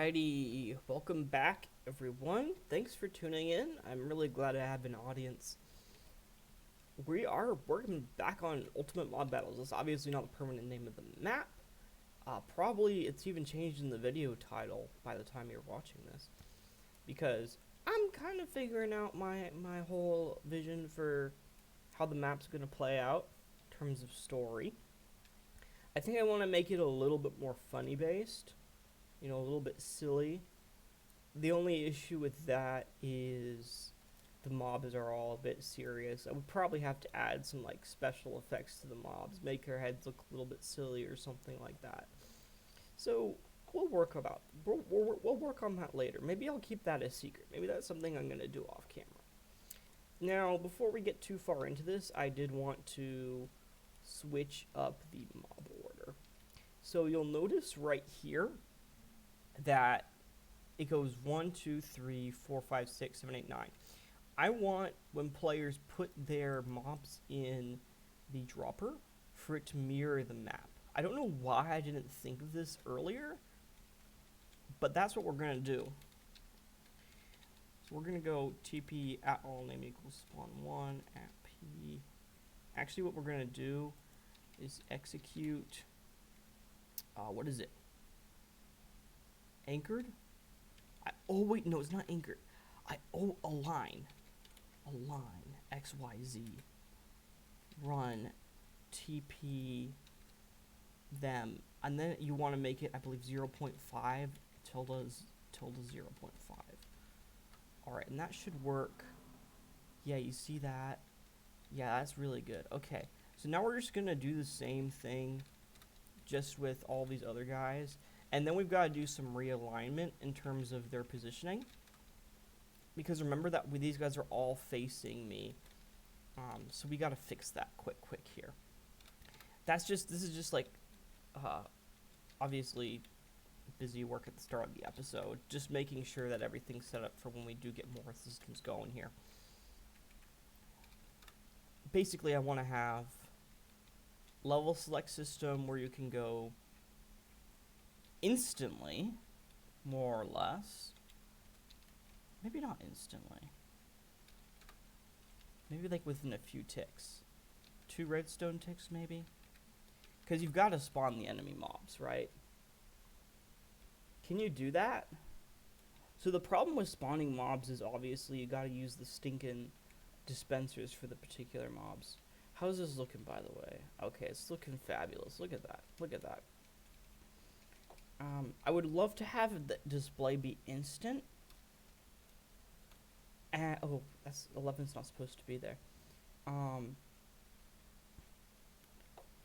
Alrighty, welcome back, everyone. Thanks for tuning in. I'm really glad to have an audience. We are working back on Ultimate Mob Battles. It's obviously not the permanent name of the map. Probably it's even changed in the video title by the time you're watching this, because I'm kind of figuring out my whole vision for how the map's going to play out in terms of story. I think I want to make it a little bit more funny based, a little bit silly. The only issue with that is the mobs are all a bit serious. I would probably have to add some like special effects to the mobs, make their heads look a little bit silly or something like that. So we'll work on that later. Maybe I'll keep that a secret. Maybe that's something I'm gonna do off camera. Now, before we get too far into this, I did want to switch up the mob order. So you'll notice right here that it goes 1, 2, 3, 4, 5, 6, 7, 8, 9. I want when players put their mobs in the dropper for it to mirror the map. I don't know why I didn't think of this earlier, but that's what we're going to do. So we're going to go TP at all name equals spawn1 at P. Actually, what we're going to do is execute, what is it? Anchored? Oh wait, no, it's not anchored. Align XYZ run TP them, and then you want to make it, I believe, 0.5 tilde 0.5. All right, and that should work. Yeah, you see that? Yeah, that's really good. Okay, so now we're just gonna do the same thing, just with all these other guys. And then we've got to do some realignment in terms of their positioning. Because remember that these guys are all facing me. So we got to fix that quick here. This is just like, obviously, busy work at the start of the episode. Just making sure that everything's set up for when we do get more systems going here. Basically, I want to have level select system where you can go instantly, more or less. Maybe not instantly. Maybe like within a few ticks. 2 redstone ticks, maybe? Because you've got to spawn the enemy mobs, right? Can you do that? So the problem with spawning mobs is obviously you got to use the stinking dispensers for the particular mobs. How's this looking, by the way? Okay, it's looking fabulous. Look at that. Look at that. I would love to have the display be instant. Oh, that's 11's not supposed to be there.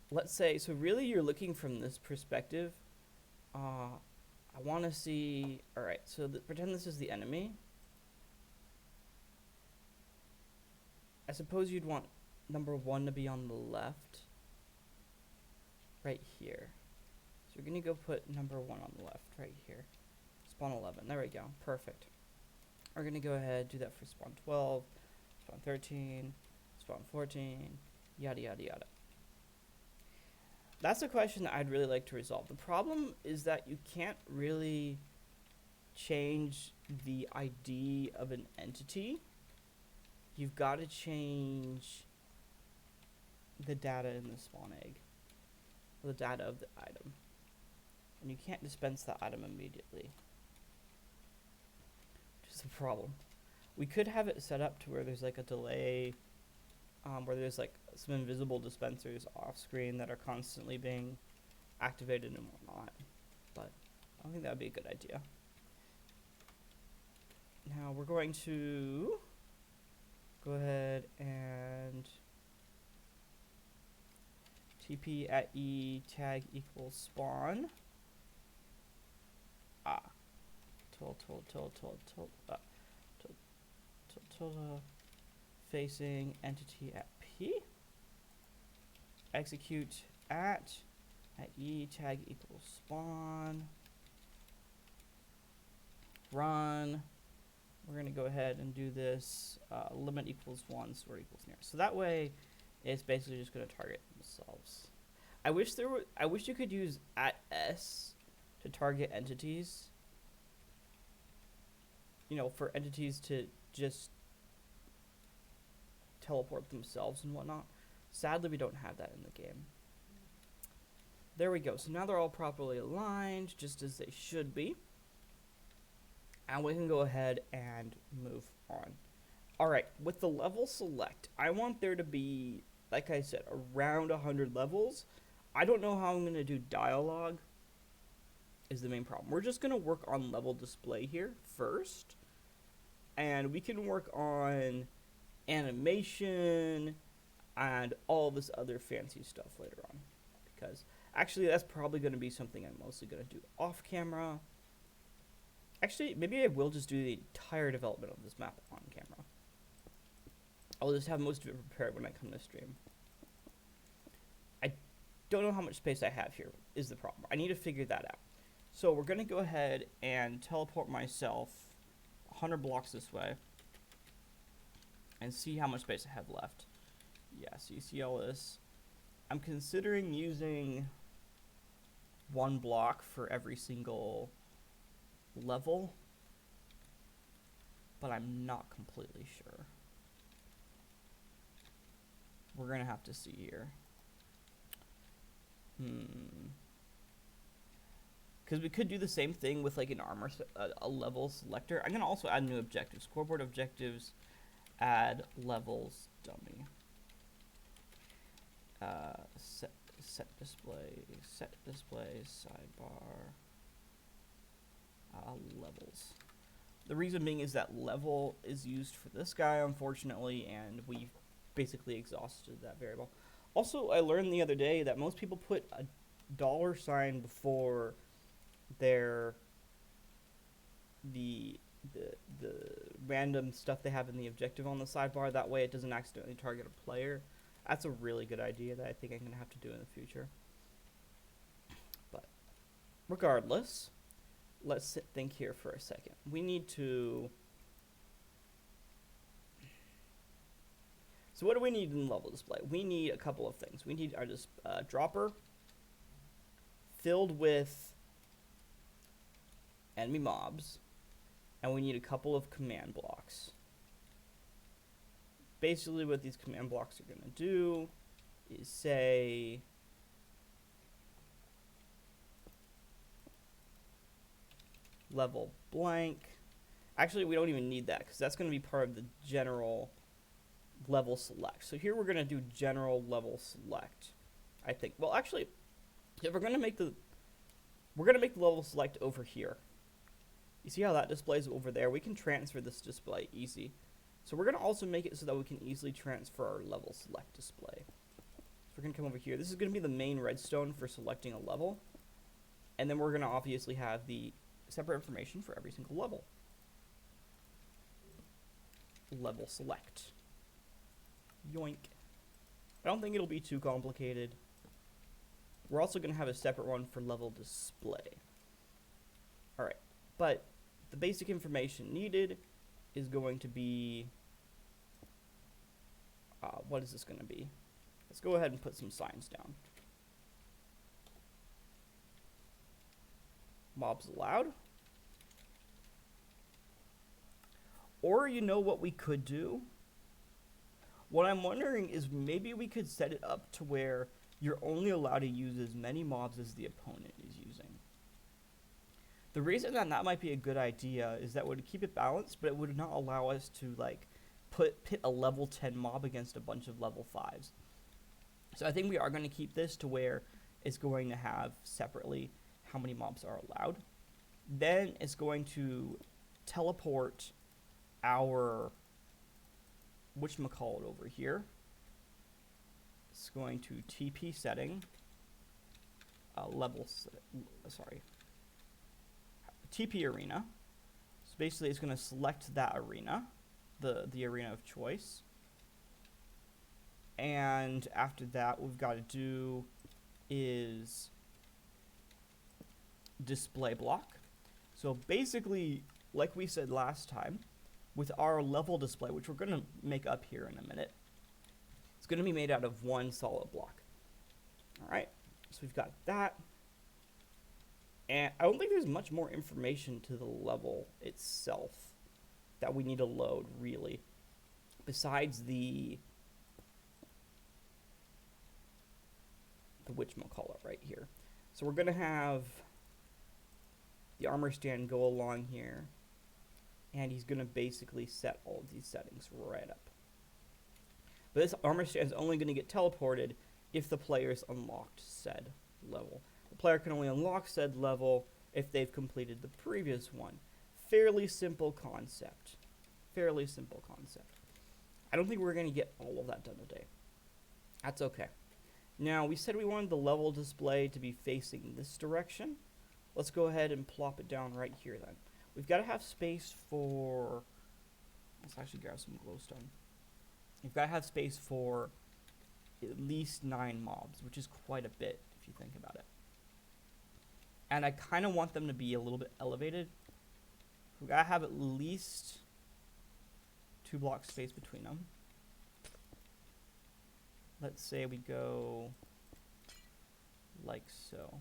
Let's say, so really you're looking from this perspective. I want to see, all right, so pretend this is the enemy. I suppose you'd want number 1 to be on the left. Right here. So we're going to go put number 1 on the left, right here. Spawn 11. There we go. Perfect. We're going to go ahead, do that for spawn 12, spawn 13, spawn 14, yada, yada, yada. That's a question that I'd really like to resolve. The problem is that you can't really change the ID of an entity. You've got to change the data in the spawn egg, the data of the item. And you can't dispense that item immediately, which is a problem. We could have it set up to where there's like a delay, where there's like some invisible dispensers off screen that are constantly being activated and whatnot, but I don't think that would be a good idea. Now we're going to go ahead and TP at E tag equals spawn. Tilde facing entity at P. Execute at E tag equals spawn. Run. We're going to go ahead and do this limit equals 1, sort equals near. So that way it's basically just going to target themselves. I wish you could use @s to target entities, for entities to just teleport themselves and whatnot. Sadly, we don't have that in the game. There we go. So now they're all properly aligned, just as they should be. And we can go ahead and move on. Alright, with the level select, I want there to be, like I said, around 100 levels. I don't know how I'm going to do dialogue, is the main problem. We're just going to work on level display here first. And we can work on animation and all this other fancy stuff later on. Because actually that's probably going to be something I'm mostly going to do off camera. Actually, maybe I will just do the entire development of this map on camera. I'll just have most of it prepared when I come to stream. I don't know how much space I have here is the problem. I need to figure that out. So we're going to go ahead and teleport myself 100 blocks this way and see how much space I have left. Yeah, so you see all this. I'm considering using 1 block for every single level, but I'm not completely sure. We're gonna have to see here. Because we could do the same thing with like an armor, a level selector. I'm gonna also add new objectives. Scoreboard objectives, add levels dummy. Set display, sidebar, levels. The reason being is that level is used for this guy, unfortunately, and we've basically exhausted that variable. Also, I learned the other day that most people put a $sign before their the random stuff they have in the objective on the sidebar. That way it doesn't accidentally target a player. That's a really good idea that I think I'm going to have to do in the future. But regardless, let's think here for a second. We need to... So what do we need in level display? We need a couple of things. We need our dropper filled with enemy mobs, and we need a couple of command blocks. Basically what these command blocks are going to do is say level blank. Actually, we don't even need that because that's going to be part of the general level select. So here we're going to do general level select, I think. Well, actually, if we're going to make the level select over here. You see how that displays over there? We can transfer this display easy. So we're going to also make it so that we can easily transfer our level select display. So we're going to come over here. This is going to be the main redstone for selecting a level. And then we're going to obviously have the separate information for every single level. Level select. Yoink. I don't think it'll be too complicated. We're also going to have a separate one for level display. Alright, but the basic information needed is going to be... what is this going to be? Let's go ahead and put some signs down. Mobs allowed. Or you know what we could do? What I'm wondering is maybe we could set it up to where you're only allowed to use as many mobs as the opponent is using. The reason that that might be a good idea is that would keep it balanced, but it would not allow us to like pit a level 10 mob against a bunch of level 5s. So I think we are going to keep this to where it's going to have separately how many mobs are allowed. Then it's going to teleport our whatchamacallit over here. It's going to TP setting TP arena. So basically it's going to select that arena, the arena of choice. And after that, what we've got to do is display block. So basically, like we said last time, with our level display, which we're going to make up here in a minute, it's going to be made out of one solid block. Alright, so we've got that. And I don't think there's much more information to the level itself. that we need to load, really, besides the whatchamacallit right here. So we're going to have the armor stand go along here, and he's going to basically set all of these settings right up. But this armor stand is only going to get teleported if the player's unlocked said level. The player can only unlock said level if they've completed the previous one. Fairly simple concept. Fairly simple concept. I don't think we're going to get all of that done today. That's okay. Now, we said we wanted the level display to be facing this direction. Let's go ahead and plop it down right here then. We've got to have space for... Let's actually grab some glowstone. You've got to have space for at least 9 mobs, which is quite a bit if you think about it. And I kind of want them to be a little bit elevated. We've got to have at least 2 blocks space between them. Let's say we go like so.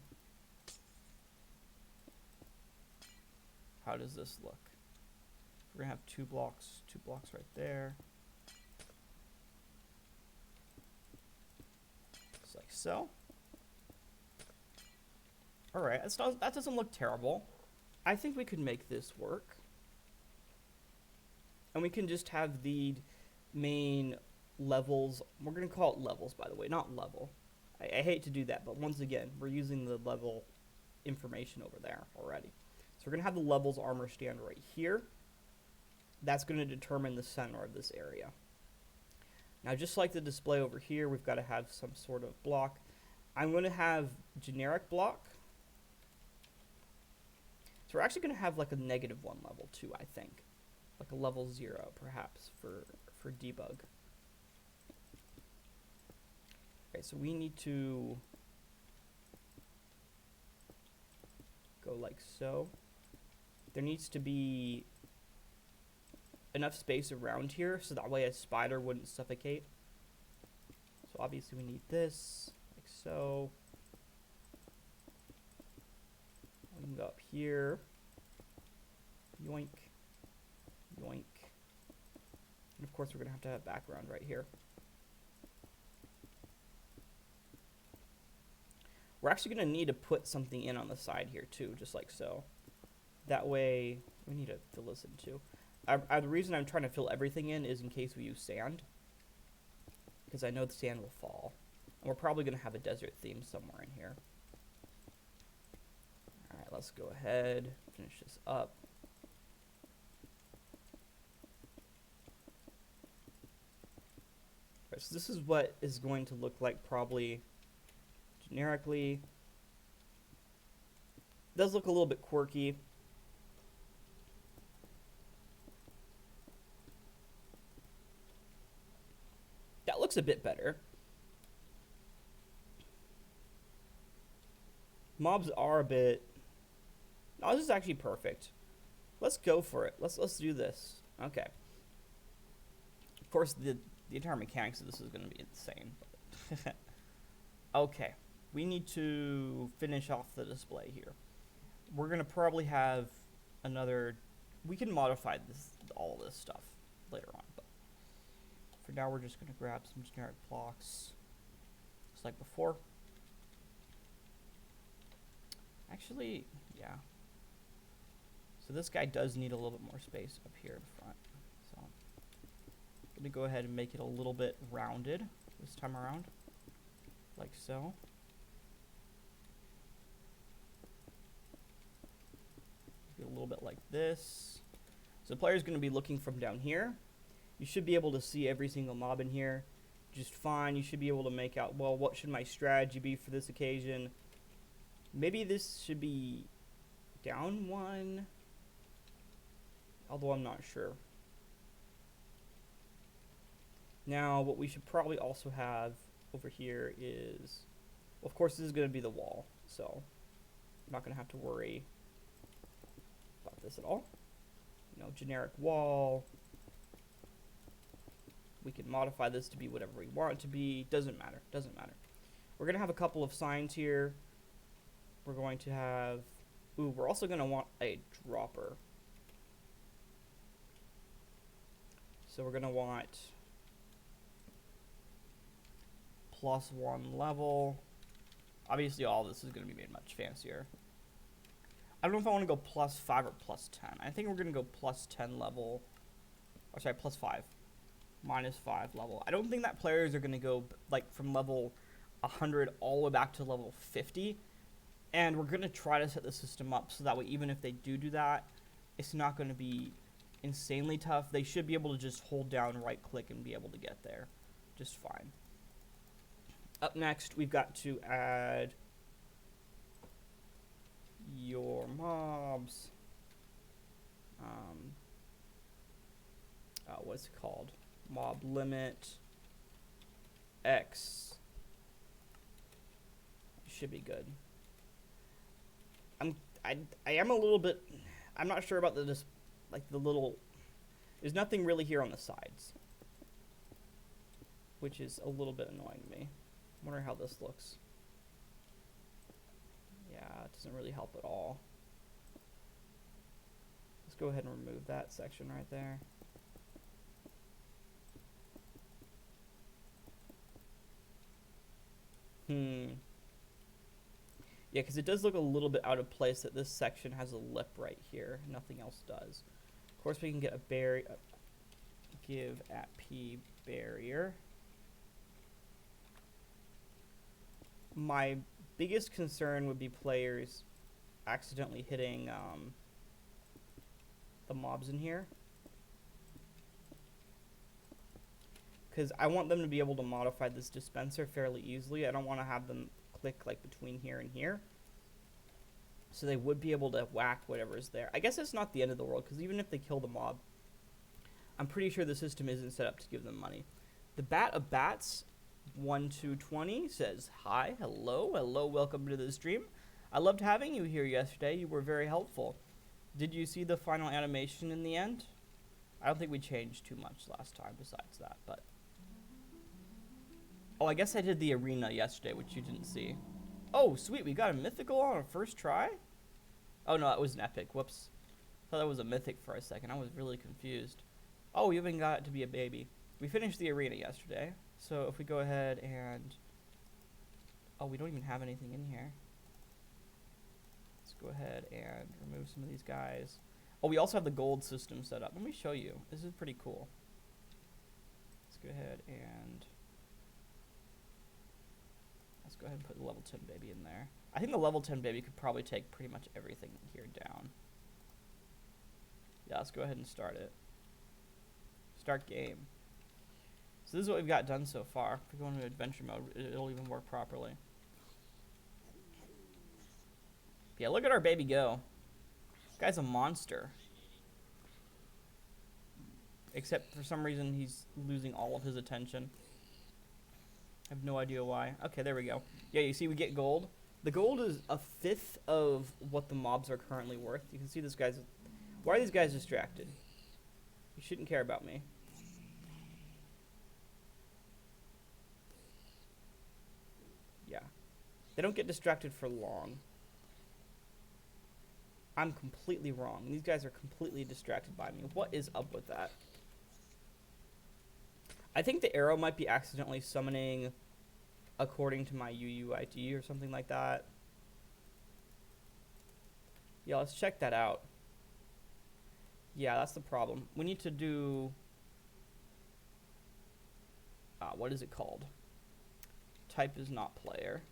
How does this look? We're gonna have 2 blocks right there. Just like so. Alright, that doesn't look terrible. I think we could make this work. And we can just have the main levels. We're going to call it levels, by the way, not level. I hate to do that, but once again, we're using the level information over there already. So we're going to have the levels armor stand right here. That's going to determine the center of this area. Now, just like the display over here, we've got to have some sort of block. I'm going to have generic block. So we're actually going to have like a -1 level too, I think. Like a level 0, perhaps, for debug. Okay, so we need to go like so. There needs to be enough space around here so that way a spider wouldn't suffocate. So obviously we need this, like so. We can go up here. Yoink. Yoink. And of course we're going to have background right here. We're actually going to need to put something in on the side here too, just like so. That way, we need to fill this in too. The reason I'm trying to fill everything in is in case we use sand. Because I know the sand will fall. And we're probably going to have a desert theme somewhere in here. Alright, let's go ahead, finish this up. Alright, so this is what is going to look like probably generically. It does look a little bit quirky. That looks a bit better. Mobs are a bit... No, this is actually perfect. Let's go for it. Let's do this. Okay. Of course, the entire mechanics of this is going to be insane. But okay. We need to finish off the display here. We're going to probably have another... We can modify all of this stuff later on. But for now, we're just going to grab some generic blocks. Just like before. Actually, yeah. So this guy does need a little bit more space up here in front. So I'm going to go ahead and make it a little bit rounded this time around. Like so. A little bit like this. So the player is going to be looking from down here. You should be able to see every single mob in here just fine. You should be able to make out, well, what should my strategy be for this occasion? Maybe this should be down 1, although I'm not sure. Now, what we should probably also have over here is, well, of course, this is going to be the wall, so I'm not going to have to worry about this at all. You know, generic wall. We can modify this to be whatever we want it to be. Doesn't matter. Doesn't matter. We're going to have a couple of signs here. We're going to have... Ooh, we're also going to want a dropper. So we're going to want +1 level. Obviously, all this is going to be made much fancier. I don't know if I want to go +5 or +10. I think we're going to go +10 level. Or sorry, +5. -5 level. I don't think that players are going to go like from level 100 all the way back to level 50. And we're going to try to set the system up so that way even if they do that, it's not going to be insanely tough. They should be able to just hold down right click and be able to get there just fine. Up next, we've got to add your mobs. What's it called? Mob limit X. Should be good. I am a little bit. I'm not sure about the little. There's nothing really here on the sides, which is a little bit annoying to me. Wonder how this looks. Yeah, it doesn't really help at all. Let's go ahead and remove that section right there. Yeah, because it does look a little bit out of place that this section has a lip right here. Nothing else does. Of course, we can get a barrier. Give at P barrier. My biggest concern would be players accidentally hitting the mobs in here. Because I want them to be able to modify this dispenser fairly easily. I don't want to have them click like between here and here. So they would be able to whack whatever is there. I guess it's not the end of the world, because even if they kill the mob, I'm pretty sure the system isn't set up to give them money. The Bat of Bats 1220 says, hi, hello, welcome to the stream. I loved having you here yesterday. You were very helpful. Did you see the final animation in the end? I don't think we changed too much last time besides that, but... Oh, I guess I did the arena yesterday, which you didn't see. Oh, sweet, we got a mythical on our first try? Oh, no, that was an epic. Whoops. I thought that was a mythic for a second. I was really confused. Oh, we even got it to be a baby. We finished the arena yesterday. So if we go ahead and... Oh, we don't even have anything in here. Let's go ahead and remove some of these guys. Oh, we also have the gold system set up. Let me show you. This is pretty cool. Let's go ahead and... Let's go ahead and put the level 10 baby in there. I think the level 10 baby could probably take pretty much everything here down. Yeah, let's go ahead and start it. Start game. So this is what we've got done so far. If we go into adventure mode, it'll even work properly. Yeah, look at our baby go. This guy's a monster. Except for some reason he's losing all of his attention. I have no idea why. Okay, there we go. Yeah, you see we get gold. The gold is 1/5 of what the mobs are currently worth. You can see this guy's... Why are these guys distracted? You shouldn't care about me. Yeah. They don't get distracted for long. I'm completely wrong. These guys are completely distracted by me. What is up with that? I think the arrow might be accidentally summoning according to my UUID or something like that. Yeah, let's check that out. Yeah, that's the problem. We need to do... what is it called? Type is not player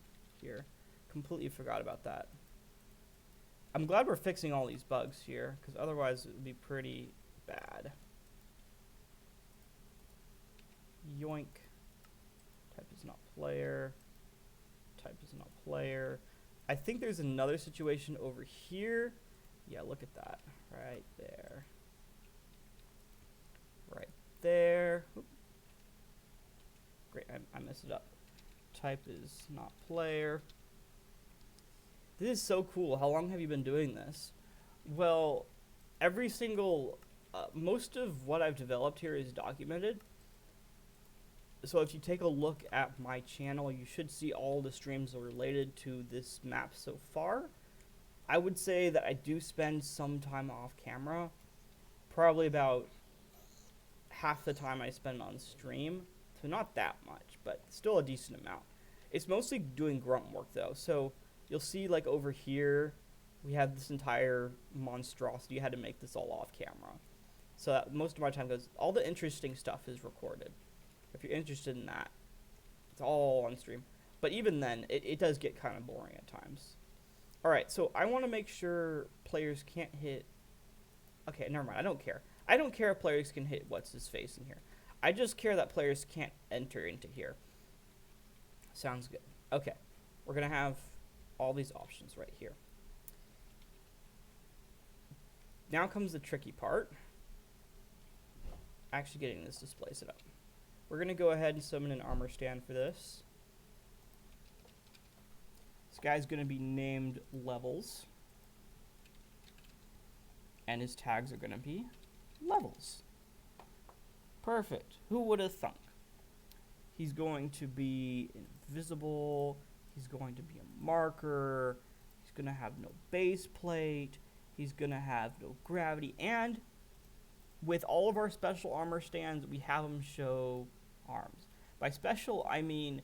here. Completely forgot about that. I'm glad we're fixing all these bugs here, because otherwise it would be pretty bad. Yoink. Type is not player. Type is not player. I think there's another situation over here. Yeah, look at that. Right there. Right there. Oop. Great, I messed it up. Type is not player. This is so cool. How long have you been doing this? Well, every single... most of what I've developed here is documented. So if you take a look at my channel, you should see all the streams related to this map so far. I would say that I do spend some time off camera. Probably about half the time I spend on stream, so not that much, but still a decent amount. It's mostly doing grunt work though, so you'll see like over here, we have this entire monstrosity. I had to make this all off camera. So that most of my time goes, all the interesting stuff is recorded. If you're interested in that, it's all on stream. But even then, it does get kind of boring at times. Alright, so I want to make sure players can't hit... Okay, never mind, I don't care. I don't care if players can hit what's his face in here. I just care that players can't enter into here. Sounds good. Okay, we're going to have all these options right here. Now comes the tricky part. Actually getting this display set up. We're going to go ahead and summon an armor stand for this. This guy's going to be named Levels. And his tags are going to be Levels. Perfect. Who would have thunk? He's going to be invisible. He's going to be a marker. He's going to have no base plate. He's going to have no gravity. And with all of our special armor stands, we have them show arms. By special, I mean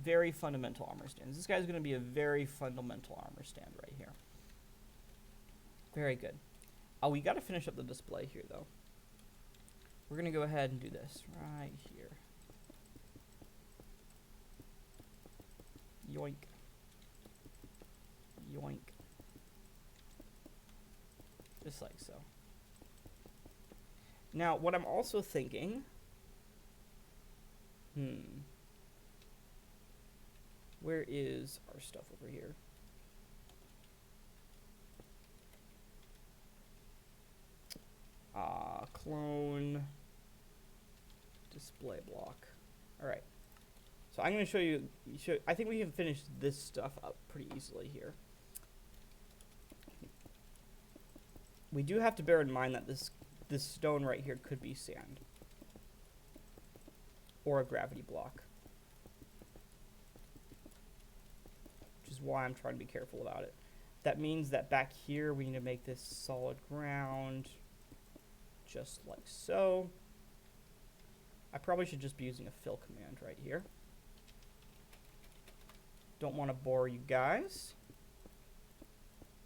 very fundamental armor stands. This guy's going to be a very fundamental armor stand right here. Very good. We got to finish up the display here, though. We're going to go ahead and do this right here. Yoink. Yoink. Just like so. Now, what I'm also thinking... Where is our stuff over here? Clone. Display block. Alright. So I'm going to show you... I think we can finish this stuff up pretty easily here. We do have to bear in mind that this stone right here could be sand. Or a gravity block. Which is why I'm trying to be careful about it. That means that back here we need to make this solid ground. Just like so. I probably should just be using a fill command right here. Don't want to bore you guys.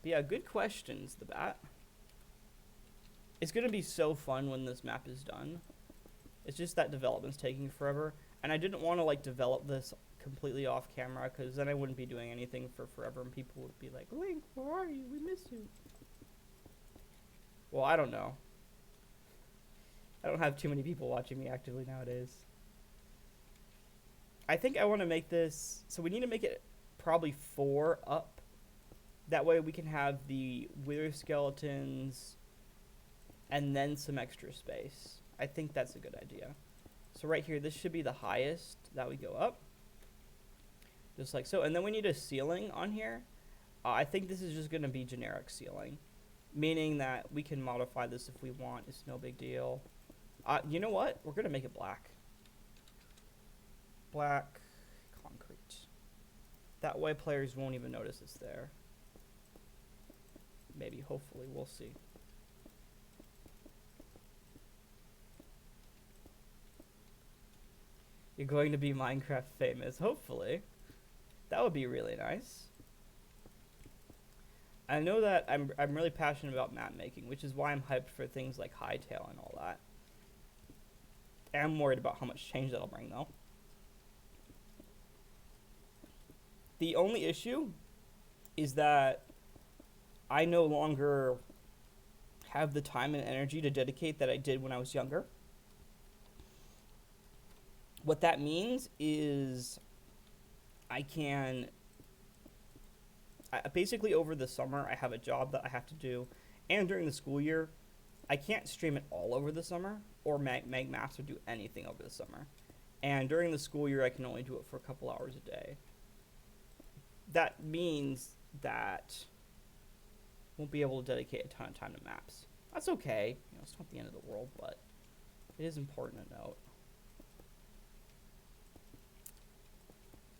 But yeah, good questions, the bat. It's going to be so fun when this map is done. It's just that development's taking forever. And I didn't want to like develop this completely off camera, because then I wouldn't be doing anything for forever and people would be like, Link, where are you? We miss you. Well, I don't know. I don't have too many people watching me actively nowadays. I think I want to make this... So we need to make it probably 4 up. That way we can have the wither skeletons and then some extra space. I think that's a good idea. So right here, this should be the highest that we go up. Just like so. And then we need a ceiling on here. I think this is just going to be generic ceiling. Meaning that we can modify this if we want. It's no big deal. You know what? We're going to make it black. Black concrete. That way players won't even notice it's there. Maybe, hopefully, we'll see. You're going to be Minecraft famous, hopefully. That would be really nice. I know that I'm really passionate about map making, which is why I'm hyped for things like Hytale and all that. I'm worried about how much change that'll bring, though. The only issue is that I no longer have the time and energy to dedicate that I did when I was younger. What that means is basically over the summer, I have a job that I have to do, and during the school year, I can't stream it all over the summer, or make maps or do anything over the summer. And during the school year, I can only do it for a couple hours a day. That means that I won't be able to dedicate a ton of time to maps. That's okay. You know, it's not the end of the world, but it is important to note.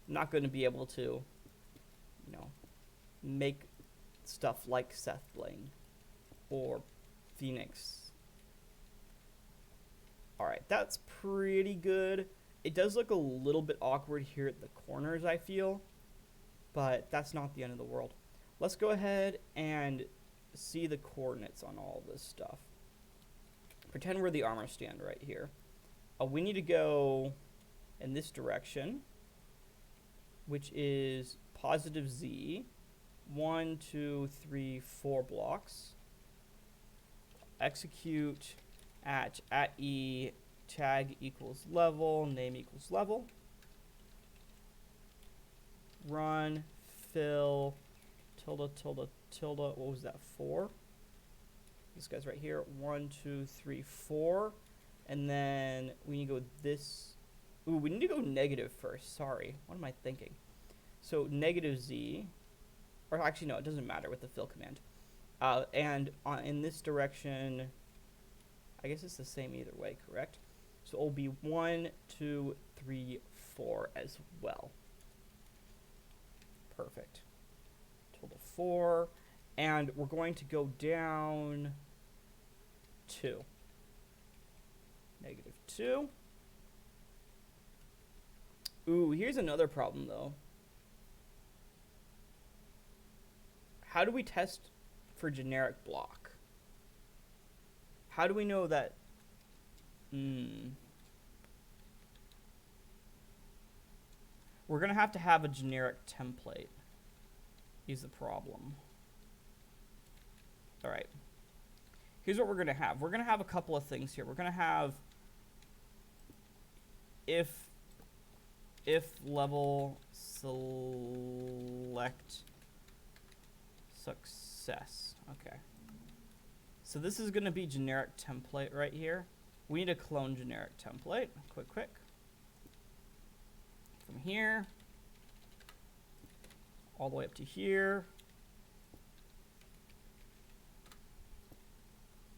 I'm not going to be able to, you know, make stuff like Seth Bling or Phoenix All right, that's pretty good. It does look a little bit awkward here at the corners, I feel, but that's not the end of the world. Let's go ahead and see the coordinates on all this stuff. Pretend we're the armor stand right here. We need to go in this direction, which is positive Z, 1, 2, 3, 4 blocks. Execute at E, tag equals level, name equals level. Run, fill, tilde, tilde, tilde. What was that, 4? This guy's right here. 1, 2, 3, 4. And then we need to go this. Ooh, we need to go negative first. Sorry. What am I thinking? So negative Z. Or actually, no, it doesn't matter with the fill command. And in this direction, I guess it's the same either way, correct? So it'll be 1, 2, 3, 4 as well. Perfect. Total 4. And we're going to go down 2. Negative 2. Ooh, here's another problem, though. How do we test for generic block? How do we know that? We're going to have a generic template. Is the problem. All right. Here's what we're going to have. We're going to have a couple of things here. We're going to have if level select success. Okay. So this is going to be generic template right here. We need to clone generic template. Quick. From here all the way up to here.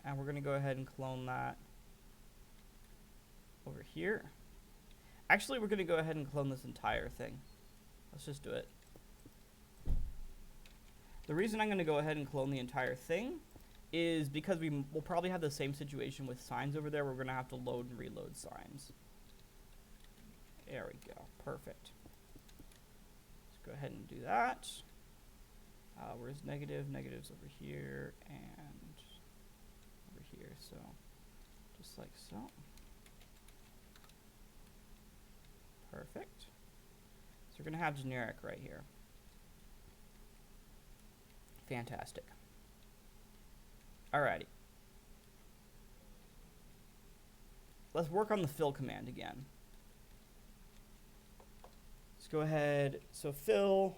And we're going to go ahead and clone that over here. Actually, we're going to go ahead and clone this entire thing. Let's just do it. The reason I'm going to go ahead and clone the entire thing is because we'll probably have the same situation with signs over there. We're going to have to load and reload signs. There we go. Perfect. Let's go ahead and do that. Where's negative? Negative's over here and over here. So just like so. Perfect. So we're going to have generic right here. Fantastic. Alrighty. Let's work on the fill command again. Let's go ahead. So fill.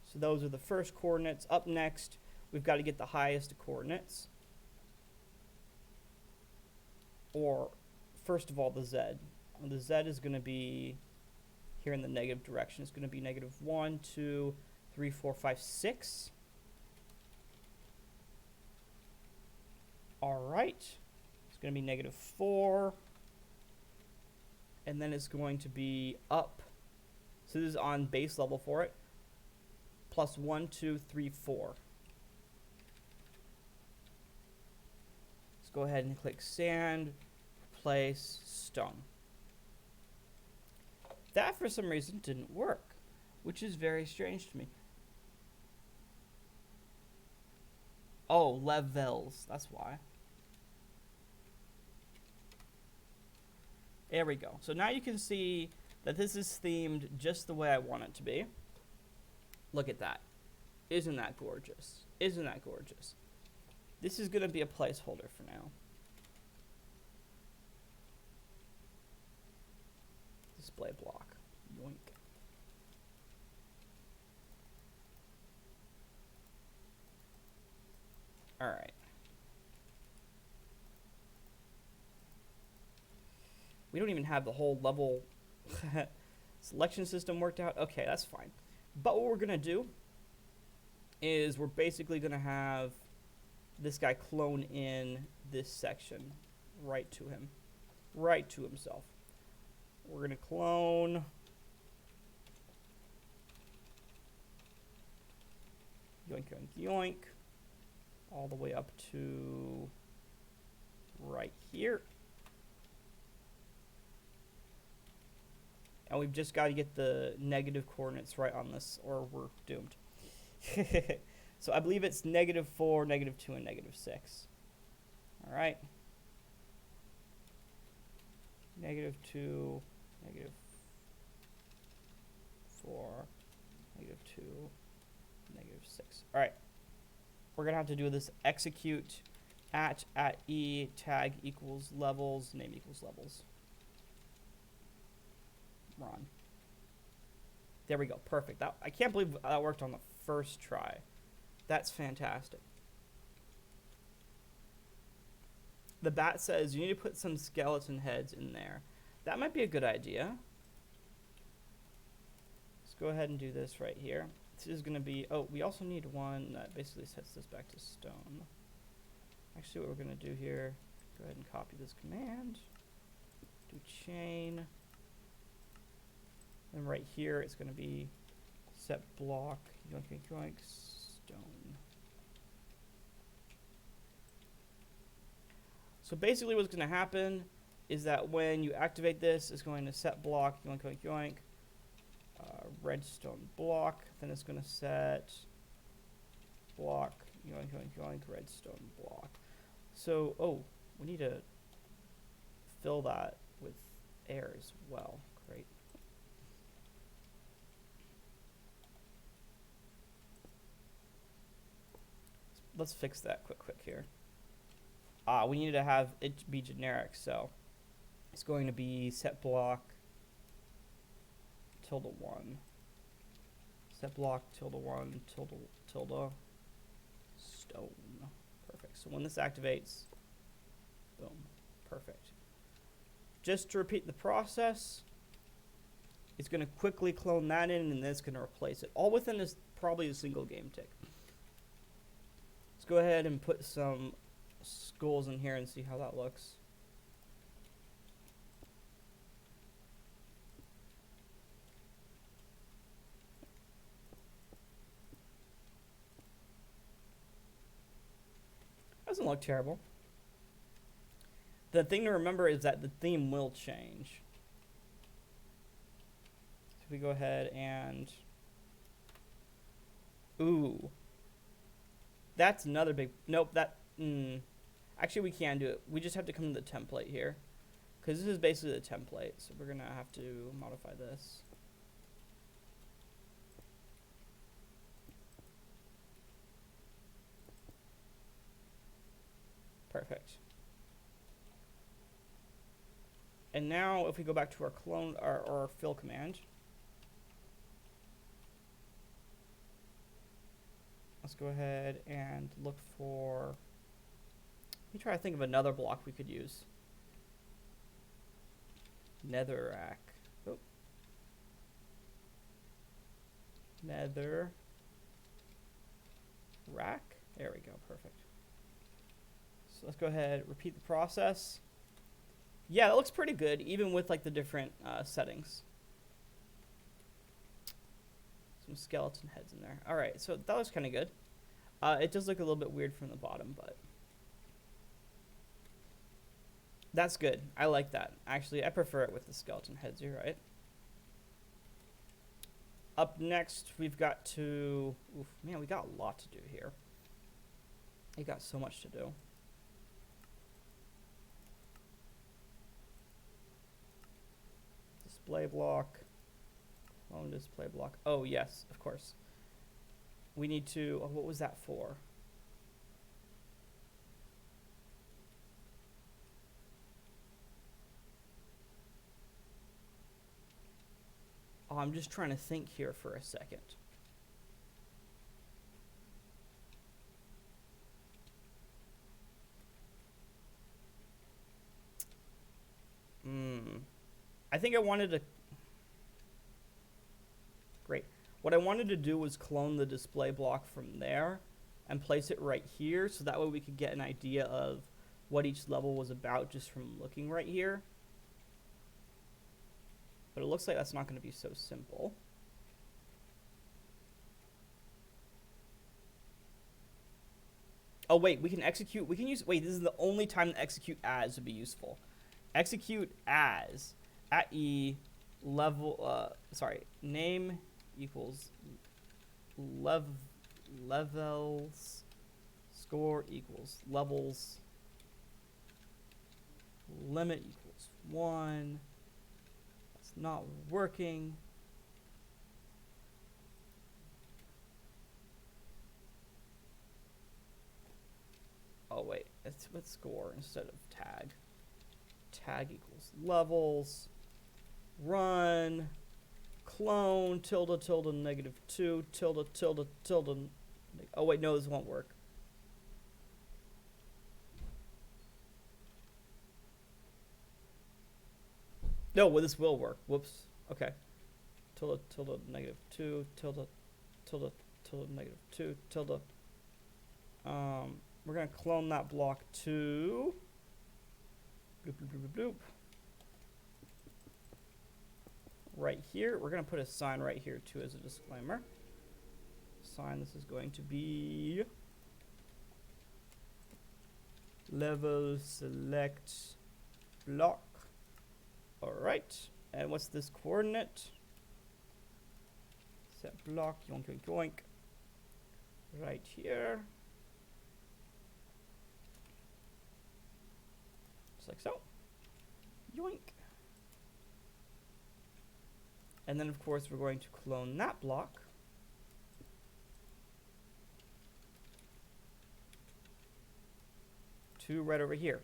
So those are the first coordinates. Up next, we've got to get the highest coordinates. Or, first of all, the Z. The Z is going to be here in the negative direction. It's going to be negative 1, 2, 3, 4, 5, 6. All right. It's going to be negative 4. And then it's going to be up. So this is on base level for it. Plus 1, 2, 3, 4. Let's go ahead and click sand, replace stone. That, for some reason, didn't work, which is very strange to me. Oh, levels. That's why. There we go. So now you can see that this is themed just the way I want it to be. Look at that. Isn't that gorgeous? Isn't that gorgeous? This is going to be a placeholder for now. Display block. Yoink. All right. We don't even have the whole level selection system worked out. Okay, that's fine. But what we're going to do is we're basically going to have this guy clone in this section right to him, right to himself. We're going to clone yoink, yoink, yoink, all the way up to right here. And we've just got to get the negative coordinates right on this, or we're doomed. So I believe it's -4, -2, and -6. All right. -2, -4, -2, -6. All right. We're going to have to do this execute at e tag equals levels, name equals levels. Run. There we go. Perfect. That, I can't believe that worked on the first try. That's fantastic. The bat says you need to put some skeleton heads in there. That might be a good idea. Let's go ahead and do this right here. This is going to be... Oh, we also need one that basically sets this back to stone. Actually, what we're going to do here, go ahead and copy this command. Do chain. And right here, it's going to be set block, yoink, yoink, yoink, stone. So basically what's going to happen is that when you activate this, it's going to set block, yoink, yoink, yoink, redstone block. Then it's going to set block, yoink, yoink, yoink, redstone block. So, oh, we need to fill that with air as well. Great. Let's fix that quick here. We need to have it be generic, so it's going to be set block ~1. Set block ~1 tilde stone. Perfect. So when this activates, boom, perfect. Just to repeat the process, it's going to quickly clone that in, and then it's going to replace it, all within this probably a single game tick. Let's go ahead and put some skulls in here and see how that looks. Doesn't look terrible. The thing to remember is that the theme will change. So we go ahead and... Ooh. That's another big... Nope, that... Actually, we can do it. We just have to come to the template here. Because this is basically the template. So we're going to have to modify this. Perfect. And now if we go back to our clone, our fill command. Let's go ahead and look for... Let me try to think of another block we could use. Netherrack. Oh. Nether rack. There we go. Perfect. So let's go ahead, repeat the process. Yeah, that looks pretty good, even with like the different settings. Some skeleton heads in there. All right, so that was kind of good. It does look a little bit weird from the bottom, but that's good. I like that. Actually, I prefer it with the skeleton heads. You're right. Up next, we've got to... Oof, man, we got a lot to do here. We got so much to do. Display block. Clone display block. Oh, yes, of course. We need to... Oh, what was that for? Oh, I'm just trying to think here for a second. I think I wanted to... Great. What I wanted to do was clone the display block from there and place it right here, so that way we could get an idea of what each level was about just from looking right here. But it looks like that's not going to be so simple. Oh wait, we can execute. We can use. Wait, this is the only time that execute as would be useful. Execute as at e level. Sorry, name equals levels score equals levels limit equals 1. It's not working. Oh wait, it's with score instead of tag. Tag equals levels. Run. Clone tilde tilde -2 tilde tilde tilde. Oh wait, no, this won't work. No, well, this will work. Whoops. Okay. Tilde tilde -2 tilde tilde tilde -2 tilde. We're gonna clone that block to bloop bloop bloop bloop. Right here, we're gonna put a sign right here too as a disclaimer. Sign, this is going to be level select block. All right, and what's this coordinate? Set block, yoink yoink yoink. Right here. Just like so. Yoink. And then of course we're going to clone that block. To right over here.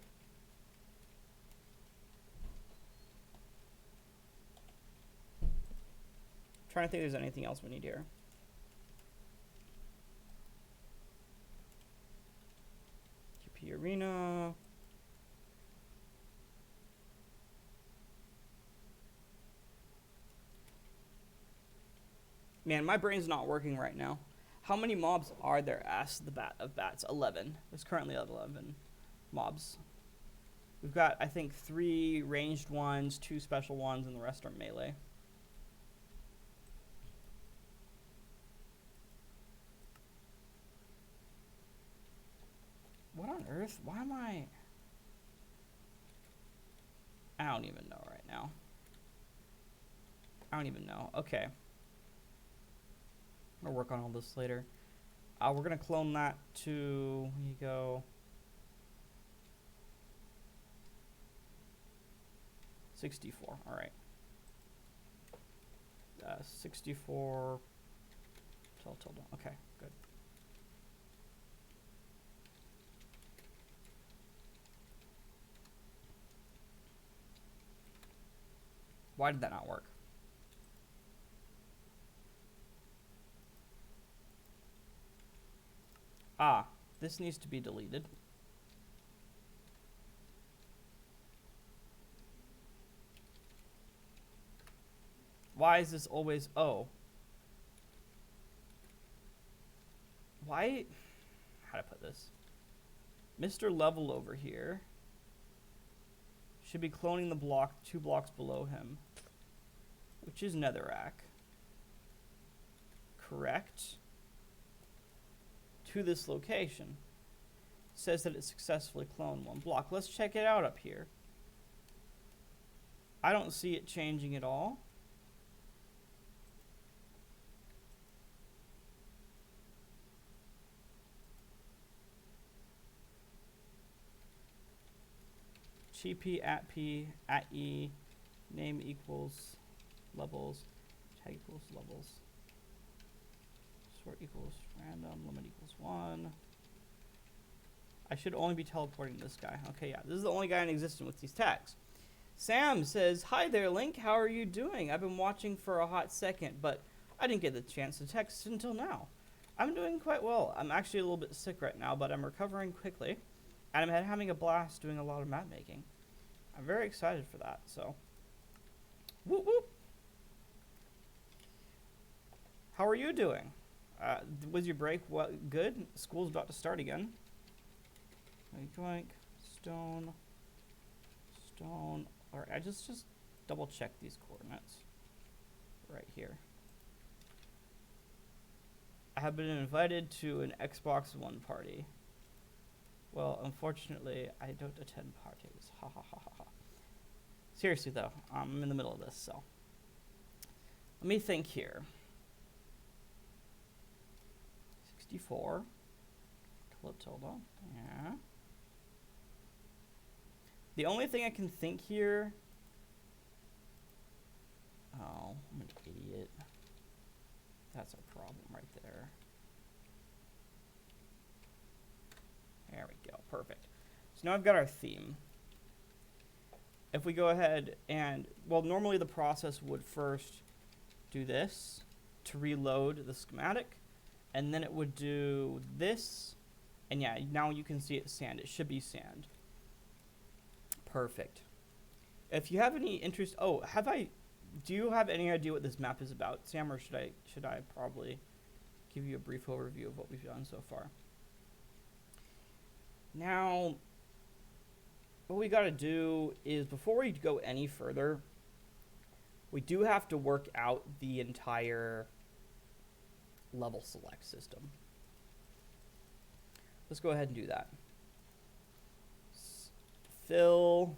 Trying to think if there's anything else we need here. QP Arena. Man, my brain's not working right now. How many mobs are there? Asked the bat of bats. 11. There's currently 11 mobs. We've got, I think, 3 ranged ones, 2 special ones, and the rest are melee. What on earth? Why am I don't even know right now. I don't even know. Okay. I'll work on all this later. We're going to clone that to, here you go. 64. All right. 64. Tilde. Okay, good. Why did that not work? This needs to be deleted. Why is this always O? Why? How to put this? Mr. Level over here should be cloning the block 2 blocks below him, which is Netherrack. Correct. To this location. It says that it successfully cloned 1 block. Let's check it out up here. I don't see it changing at all. GP at P at E, name equals levels, tag equals levels, sort equals random, limit equals 1. I should only be teleporting this guy. Okay, yeah, this is the only guy in existence with these tags. Sam says, hi there, Link. How are you doing? I've been watching for a hot second, but I didn't get the chance to text until now. I'm doing quite well. I'm actually a little bit sick right now, but I'm recovering quickly, and I'm having a blast doing a lot of map making. I'm very excited for that, so. Whoop whoop. How are you doing? Was your break good? School's about to start again. Yoink, stone. Alright, I just double check these coordinates. Right here. I have been invited to an Xbox One party. Well, unfortunately, I don't attend parties. Ha ha ha ha ha. Seriously though, I'm in the middle of this, so let me think here. 64. Tilda. Yeah. The only thing I can think here. Oh, I'm an idiot. That's a problem right there. There we go. Perfect. So now I've got our theme. If we go ahead and, well, normally the process would first do this to reload the schematic, and then it would do this, and yeah, now you can see it's sand. It should be sand. Perfect. If you have any interest, do you have any idea what this map is about, Sam, or should I probably give you a brief overview of what we've done so far? Now, what we got to do is, before we go any further, we do have to work out the entire level select system. Let's go ahead and do that. Fill.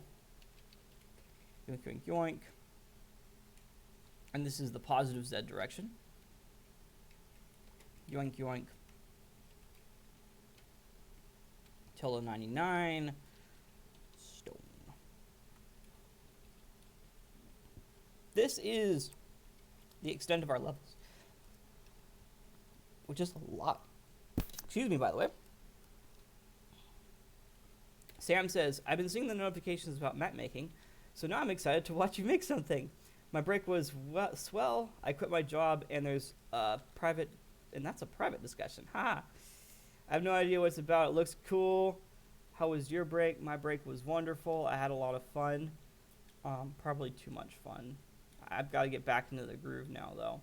Yoink, yoink, yoink. And this is the positive Z direction. Yoink, yoink. Tilde 99. Stone. This is the extent of our levels, which is a lot. Excuse me, by the way. Sam says, I've been seeing the notifications about map making, so now I'm excited to watch you make something. My break was swell. I quit my job, and there's a private, and that's a private discussion. Ha! I have no idea what it's about. It looks cool. How was your break? My break was wonderful. I had a lot of fun. Probably too much fun. I've got to get back into the groove now, though.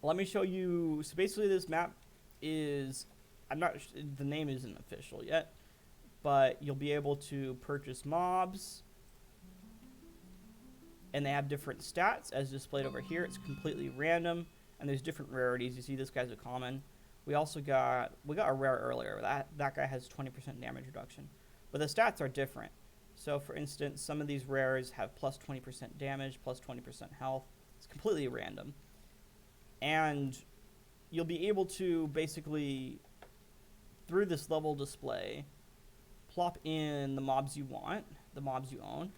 Let me show you. So basically, this map is, the name isn't official yet, but you'll be able to purchase mobs, and they have different stats as displayed over here. It's completely random, and there's different rarities. You see, this guy's a common. We also got a rare earlier. That guy has 20% damage reduction, but the stats are different. So, for instance, some of these rares have plus 20% damage, plus 20% health. It's completely random, and you'll be able to basically, through this level display, plop in the mobs you want, the mobs you own.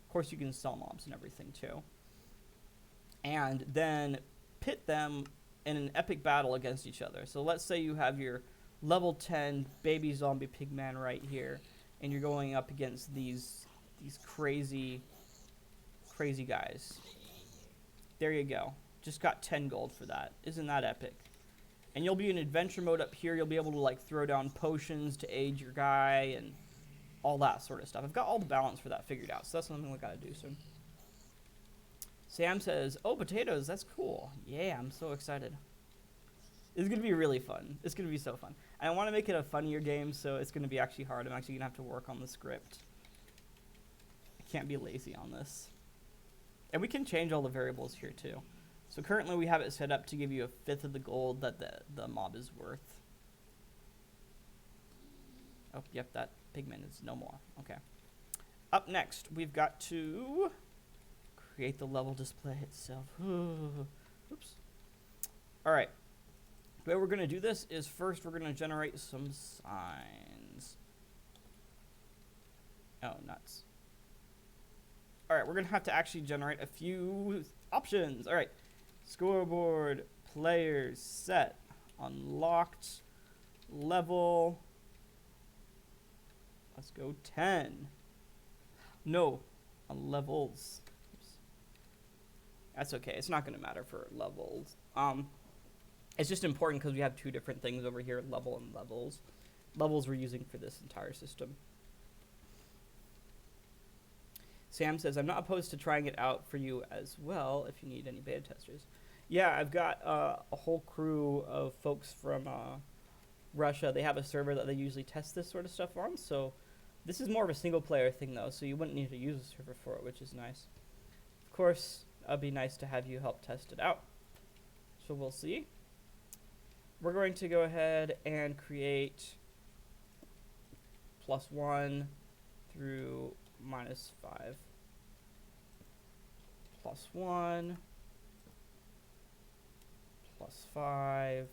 Of course, you can sell mobs and everything too, and then pit them in an epic battle against each other. So let's say you have your level 10 baby zombie pigman right here, and you're going up against these crazy guys. There you go. Just got 10 gold for that. Isn't that epic? And you'll be in adventure mode up here. You'll be able to like throw down potions to aid your guy and all that sort of stuff. I've got all the balance for that figured out, so that's something we gotta do soon. Sam says, oh, potatoes, that's cool. Yeah, I'm so excited. It's going to be really fun. It's going to be so fun. I want to make it a funnier game, so it's going to be actually hard. I'm actually going to have to work on the script. I can't be lazy on this. And we can change all the variables here, too. So currently we have it set up to give you a fifth of the gold that the mob is worth. Oh, yep, that pigment is no more. Okay. Up next, we've got to create the level display itself. Oops. All right. The way we're going to do this is first we're going to generate some signs. Oh, nuts. All right, we're going to have to actually generate a few options. All right. Scoreboard, players, set, unlocked, level. Let's go 10. No, on levels. That's okay. It's not going to matter for levels. It's just important because we have two different things over here, level and levels. Levels we're using for this entire system. Sam says, I'm not opposed to trying it out for you as well if you need any beta testers. Yeah, I've got a whole crew of folks from Russia. They have a server that they usually test this sort of stuff on. So this is more of a single player thing, though, so you wouldn't need to use a server for it, which is nice. Of course, it'd be nice to have you help test it out. So we'll see. We're going to go ahead and create +1 through -5. +1, +5,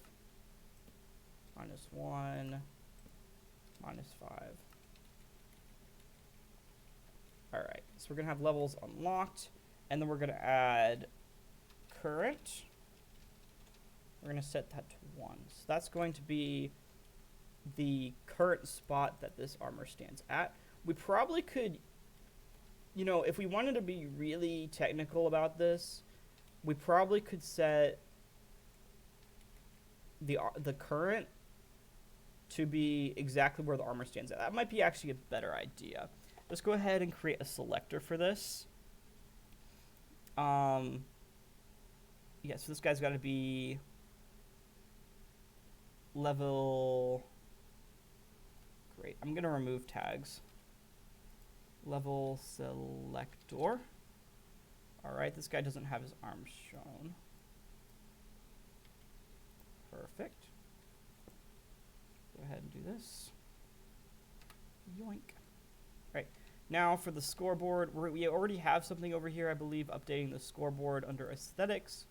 -1, -5. Alright, so we're going to have levels unlocked, and then we're going to add current. We're going to set that to 1. So that's going to be the current spot that this armor stands at. We probably could, you know, if we wanted to be really technical about this, we probably could set the current to be exactly where the armor stands at. That might be actually a better idea. Let's go ahead and create a selector for this. Yeah, so this guy's got to be level. Great. I'm going to remove tags. Level selector. Alright, this guy doesn't have his arms shown. Perfect. Go ahead and do this. Yoink. Right. Now for the scoreboard, we already have something over here, I believe, updating the scoreboard under aesthetics.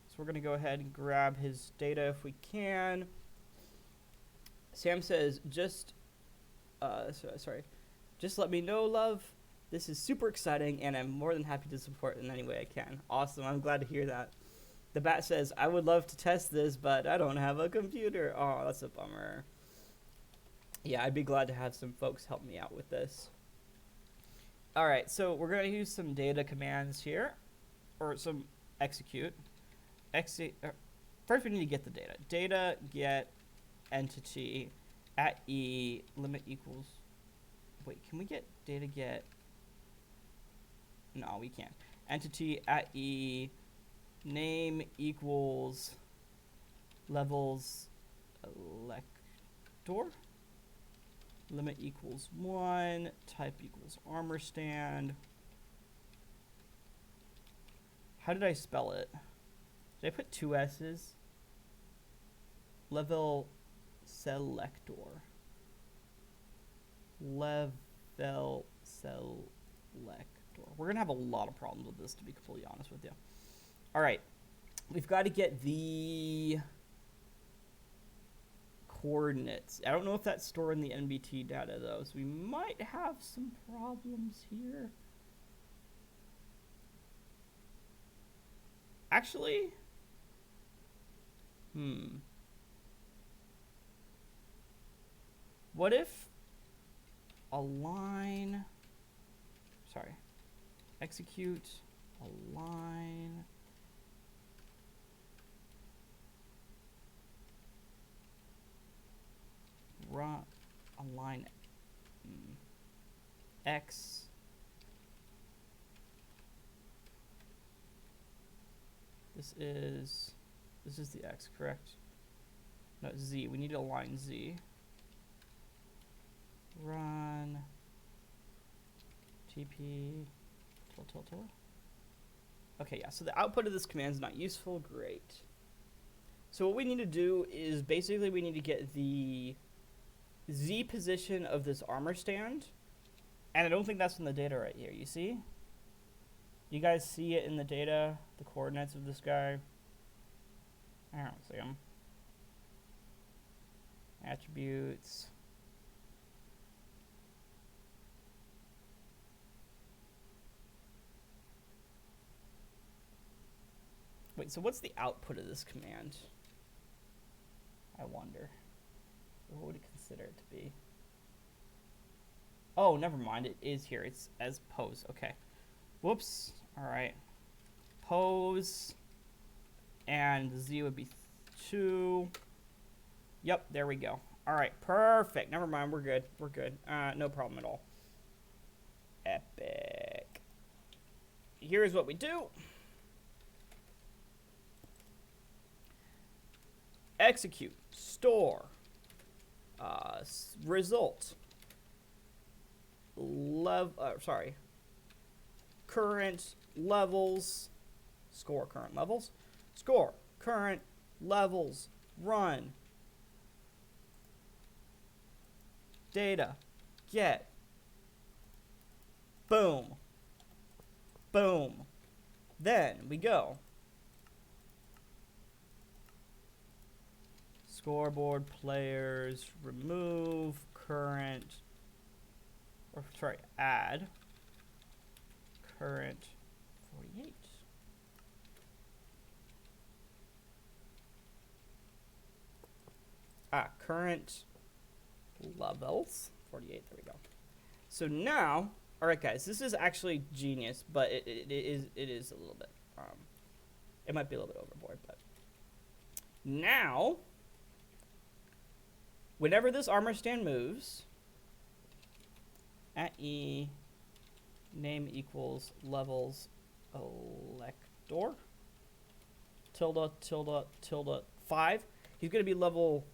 So we're going to go ahead and grab his data if we can. Sam says, just let me know, love. This is super exciting, and I'm more than happy to support in any way I can. Awesome. I'm glad to hear that. The bat says, I would love to test this, but I don't have a computer. Oh, that's a bummer. Yeah, I'd be glad to have some folks help me out with this. All right, so we're going to use some data commands here, or some execute. First, we need to get the data. Data get entity at e limit equals. Wait, can we get data get? No, we can't. Entity at e name equals levels elector. Limit equals 1. Type equals armor stand. How did I spell it? Did I put 2 S's? Level selector. Level selector. We're going to have a lot of problems with this, to be completely honest with you. All right. We've got to get the coordinates. I don't know if that's stored in the NBT data, though, so we might have some problems here. Actually, what if align, execute, align, run, align, X, this is the X, correct? No, Z, we need to align Z. Run, TP, till. Okay, yeah, so the output of this command is not useful, great. So what we need to do is basically we need to get the Z position of this armor stand, and I don't think that's in the data right here, you see? You guys see it in the data, the coordinates of this guy? I don't see them. Attributes. Wait, so what's the output of this command? I wonder. What would it consider it to be? Oh, never mind. It is here. It's as pose. Okay. Whoops. All right. Pose. And Z would be 2. Yep, there we go. All right, perfect. Never mind. We're good. We're good. No problem at all. Epic. Here's what we do. Execute. Store. Result. Current levels. Score current levels. Score current levels. Run. data, get, boom, boom. Then we go scoreboard players, remove current, or sorry, add current 48. Current levels 48. There we go. So now, all right, guys, this is actually genius, but it is a little bit it might be a little bit overboard, but now whenever this armor stand moves, at E, name equals levels elector tilde tilde tilde 5. He's gonna be level.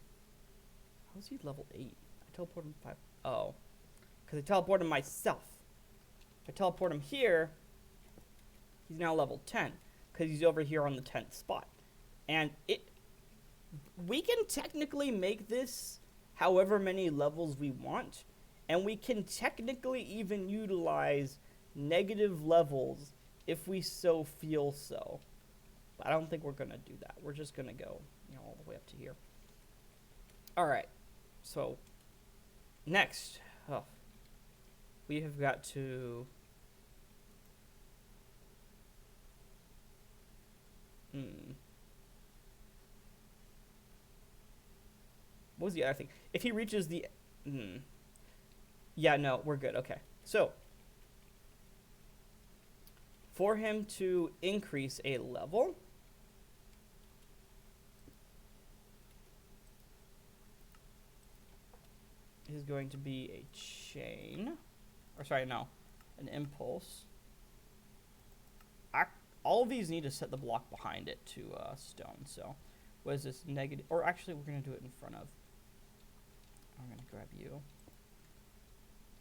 How's he level 8? I teleported him 5. Oh, because I teleported myself. If I teleport him here, he's now level 10 because he's over here on the 10th spot. And we can technically make this however many levels we want, and we can technically even utilize negative levels if we so feel so. But I don't think we're going to do that. We're just going to go, all the way up to here. All right. So next, we have got to what was the other thing? If he reaches the yeah, no, we're good. Okay. So for him to increase a level, is going to be a chain, or sorry, no, an impulse. All of these need to set the block behind it to stone. So what is this negative? Or actually, we're going to do it in front of. I'm going to grab you.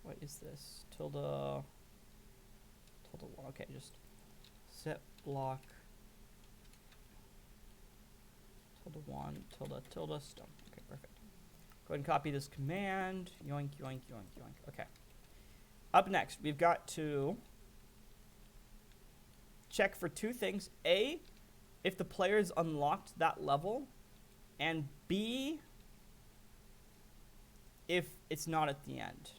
What is this? Tilde 1. Okay, just set block tilde 1 tilde stone. Okay, perfect. Go ahead and copy this command. Yoink, yoink, yoink, yoink. Okay. Up next, we've got to check for two things. A, if the player's unlocked that level. And B, if it's not at the end.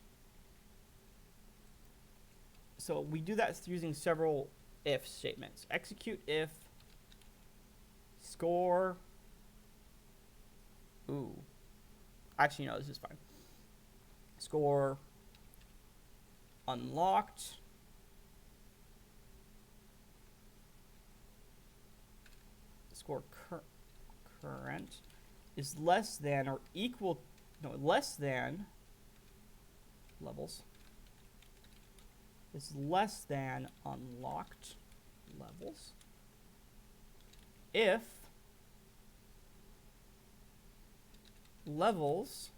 So we do that using several if statements. Execute if score. Ooh. Actually, no, this is fine. Score unlocked. Score current is less than or equal, no, less than levels is less than unlocked levels if levels,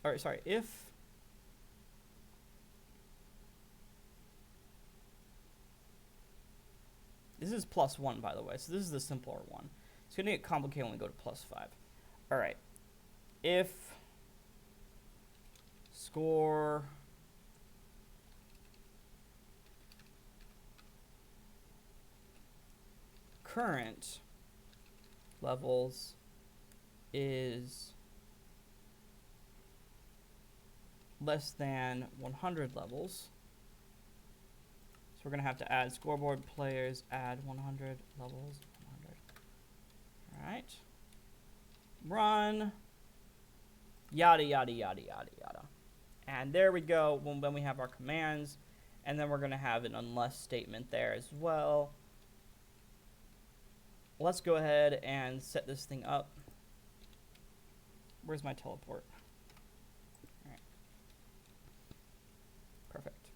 or sorry, if this is +1, by the way, so this is the simpler one. It's going to get complicated when we go to +5. All right. If score current levels is less than 100 levels. So we're going to have to add scoreboard players, add 100 levels, 100. All right. Run. Yada, yada, yada, yada, yada. And there we go when we have our commands. And then we're going to have an unless statement there as well. Let's go ahead and set this thing up. Where's my teleport? All right. Perfect.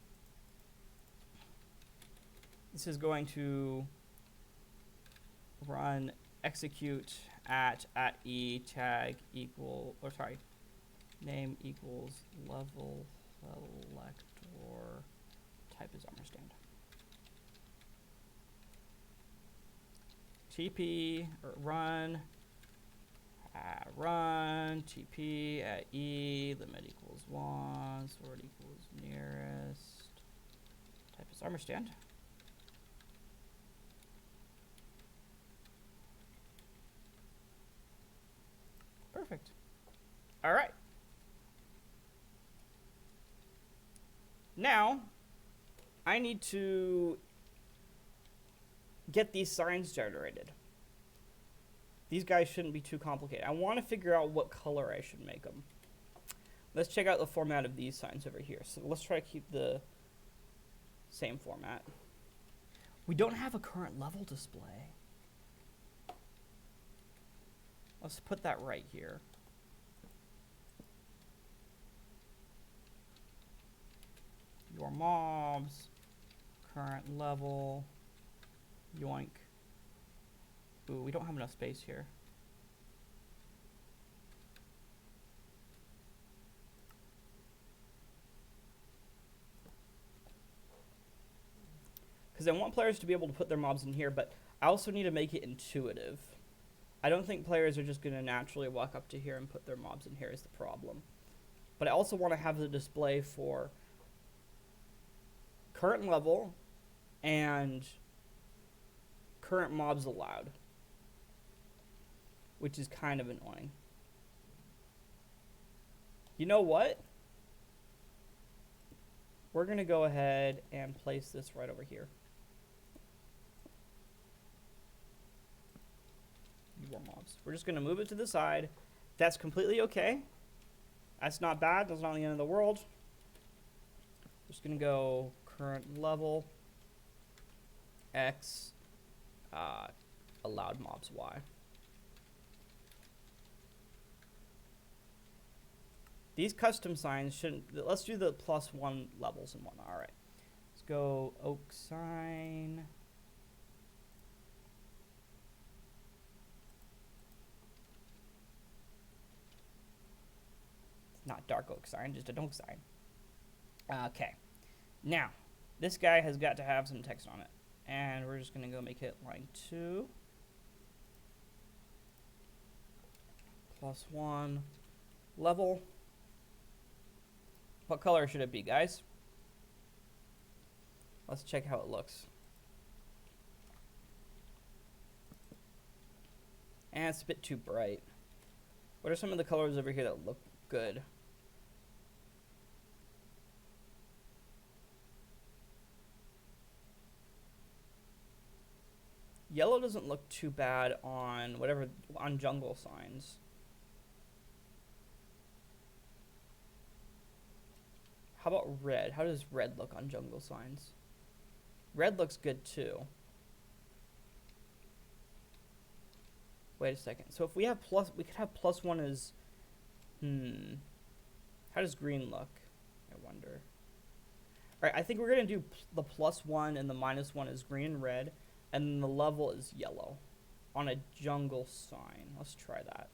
This is going to run execute at E tag equal, or sorry, name equals level selector, type is armor stand. TP or run Run TP at E, limit equals 1, sword equals nearest. Type is armor stand. Perfect. All right. Now, I need to get these signs generated. These guys shouldn't be too complicated. I want to figure out what color I should make them. Let's check out the format of these signs over here. So let's try to keep the same format. We don't have a current level display. Let's put that right here. Your mobs, current level, yoink. Ooh, we don't have enough space here. Because I want players to be able to put their mobs in here, but I also need to make it intuitive. I don't think players are just going to naturally walk up to here and put their mobs in here is the problem. But I also want to have the display for current level and current mobs allowed, which is kind of annoying. You know what? We're going to go ahead and place this right over here. More mobs. We're just going to move it to the side. That's completely okay. That's not bad. That's not the end of the world. Just going to go current level X, allowed mobs Y. These custom signs shouldn't. Let's do the +1 levels and whatnot. All right. Let's go oak sign. Not dark oak sign, just an oak sign. Okay. Now, this guy has got to have some text on it. And we're just going to go make it line 2. +1 level. What color should it be, guys? Let's check how it looks. And it's a bit too bright. What are some of the colors over here that look good? Yellow doesn't look too bad on on jungle signs. How about red? How does red look on jungle signs? Red looks good too. Wait a second. So if we have we could have +1 as, how does green look? I wonder. All right, I think we're gonna do the +1 and the -1 is green and red, and then the level is yellow on a jungle sign. Let's try that.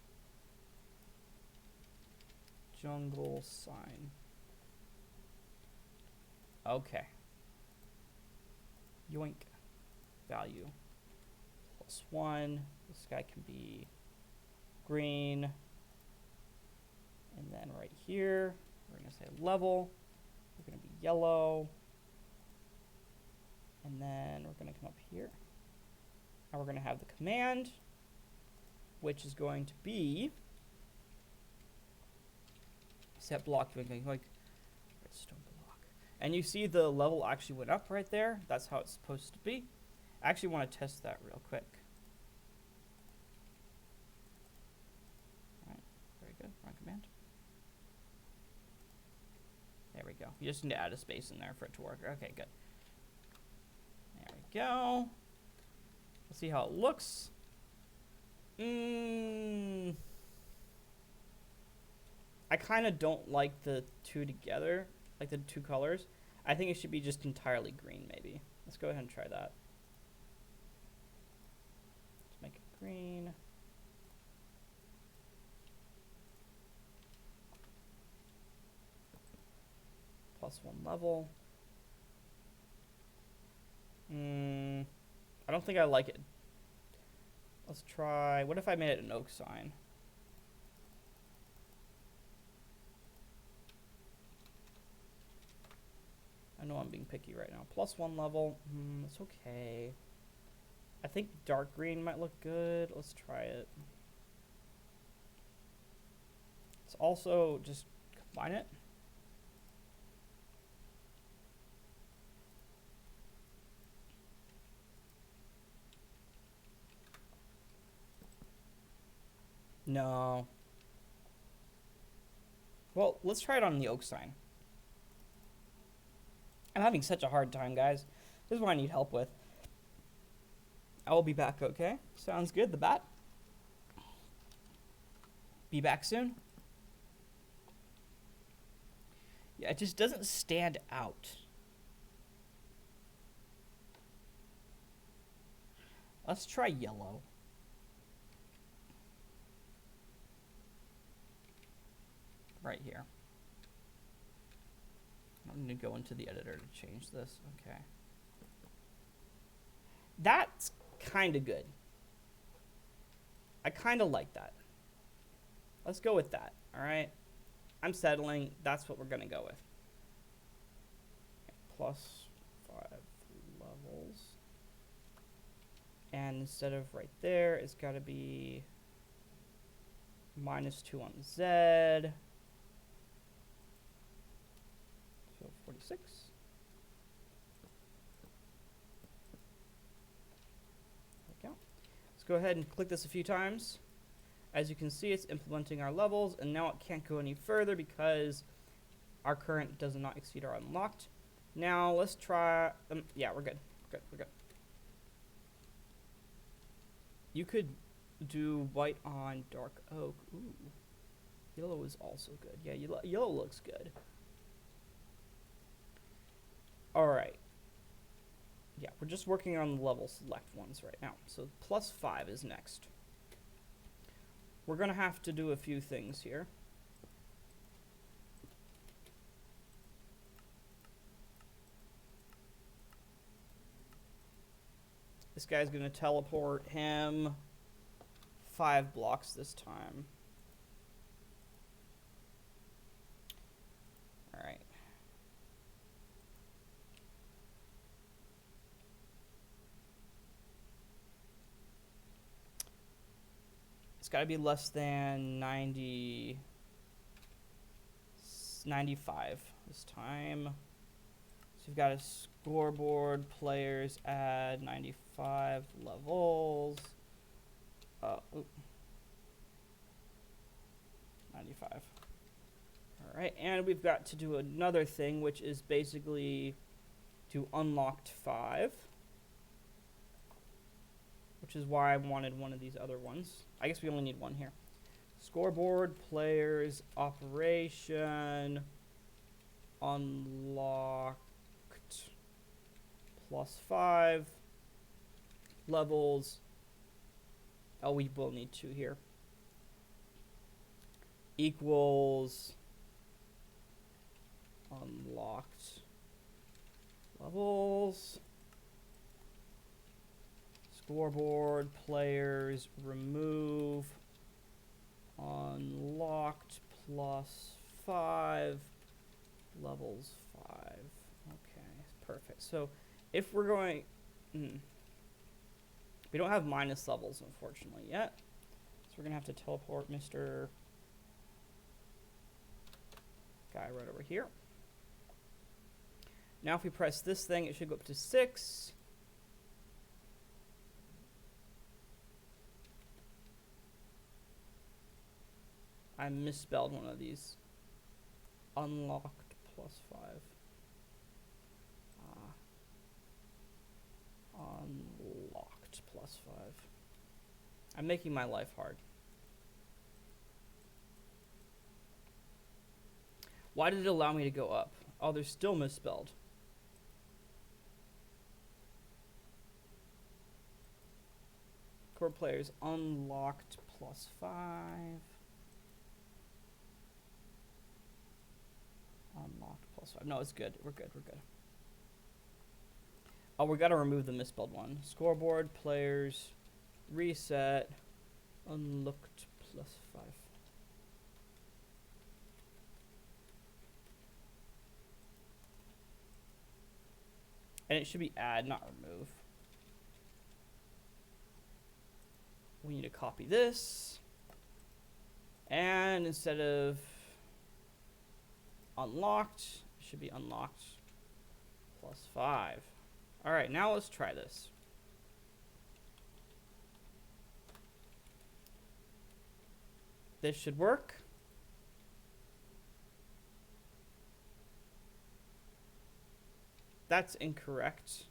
Jungle sign. Okay. Yoink. Value. +1. This guy can be green. And then right here, we're going to say level. We're going to be yellow. And then we're going to come up here. And we're going to have the command, which is going to be set block yoink yoink redstone block. And you see the level actually went up right there. That's how it's supposed to be. I actually want to test that real quick. All right, very good. Run command. There we go. You just need to add a space in there for it to work. Okay, good. There we go. Let's see how it looks. I kind of don't like the two together, like the two colors. I think it should be just entirely green, maybe. Let's go ahead and try that. Let's make it green. +1 level. I don't think I like it. Let's try, what if I made it an oak sign? being picky right now. +1 level. It's okay. I think dark green might look good. Let's try it. Let's also just combine it. No. Well, let's try it on the oak sign. I'm having such a hard time, guys. This is what I need help with. I will be back, okay? Sounds good, the bat. Be back soon. Yeah, it just doesn't stand out. Let's try yellow. Right here. I'm going to go into the editor to change this. Okay. That's kind of good. I kind of like that. Let's go with that, all right? I'm settling. That's what we're going to go with. +5 levels. And instead of right there, it's got to be -2 on Z. So 46. There we go. Let's go ahead and click this a few times. As you can see, it's implementing our levels, and now it can't go any further because our current does not exceed our unlocked. Now let's try. Yeah, we're good. We're good. You could do white on dark oak. Ooh, yellow is also good. Yeah, yellow looks good. All right. Yeah, we're just working on the level select ones right now. So +5 is next. We're going to have to do a few things here. This guy's going to teleport him 5 blocks this time. All right. It's got to be less than 95 this time. So you've got a scoreboard, players add 95 levels. 95. All right, and we've got to do another thing, which is basically to unlocked 5. Which is why I wanted one of these other ones. I guess we only need one here. Scoreboard, players, operation, unlocked, +5, levels. Oh, we will need 2 here. Equals unlocked levels. Scoreboard, players, remove, unlocked, +5, levels 5. Okay, perfect. So if we're going, we don't have minus levels, unfortunately, yet. So we're going to have to teleport Mr. Guy right over here. Now if we press this thing, it should go up to 6. I misspelled one of these. Unlocked +5. Unlocked +5. I'm making my life hard. Why did it allow me to go up? Oh, they're still misspelled. Core players unlocked +5. Unlocked +5. No, it's good. We're good. Oh, we got to remove the misspelled one. Scoreboard, players, reset, unlocked +5. And it should be add, not remove. We need to copy this. And instead of unlocked, it should be unlocked +5. All right, now let's try this. This should work. That's incorrect.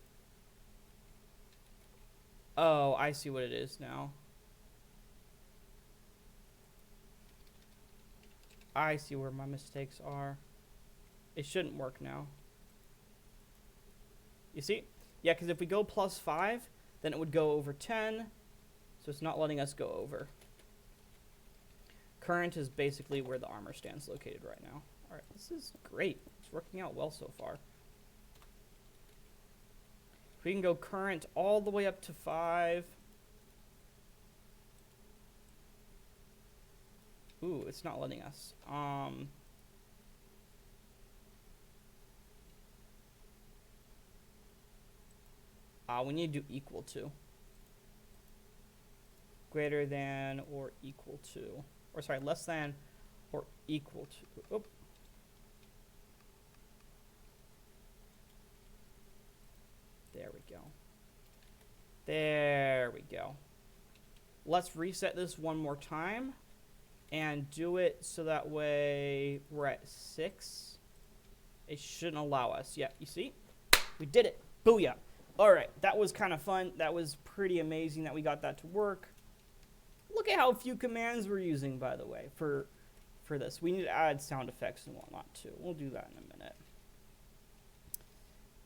Oh, I see what it is now. I see where my mistakes are. It shouldn't work now. You see? Yeah, because if we go +5, then it would go over 10. So it's not letting us go over. Current is basically where the armor stand's located right now. All right, this is great. It's working out well so far. We can go current all the way up to 5. Ooh, it's not letting us. We need to do equal to. Greater than or equal to. Or sorry, less than or equal to. Oop. There we go. There we go. Let's reset this one more time and do it so that way we're at 6. It shouldn't allow us. Yeah, you see? We did it. Booyah. All right, that was kind of fun. That was pretty amazing that we got that to work. Look at how few commands we're using, by the way, for this. We need to add sound effects and whatnot, too. We'll do that in a minute.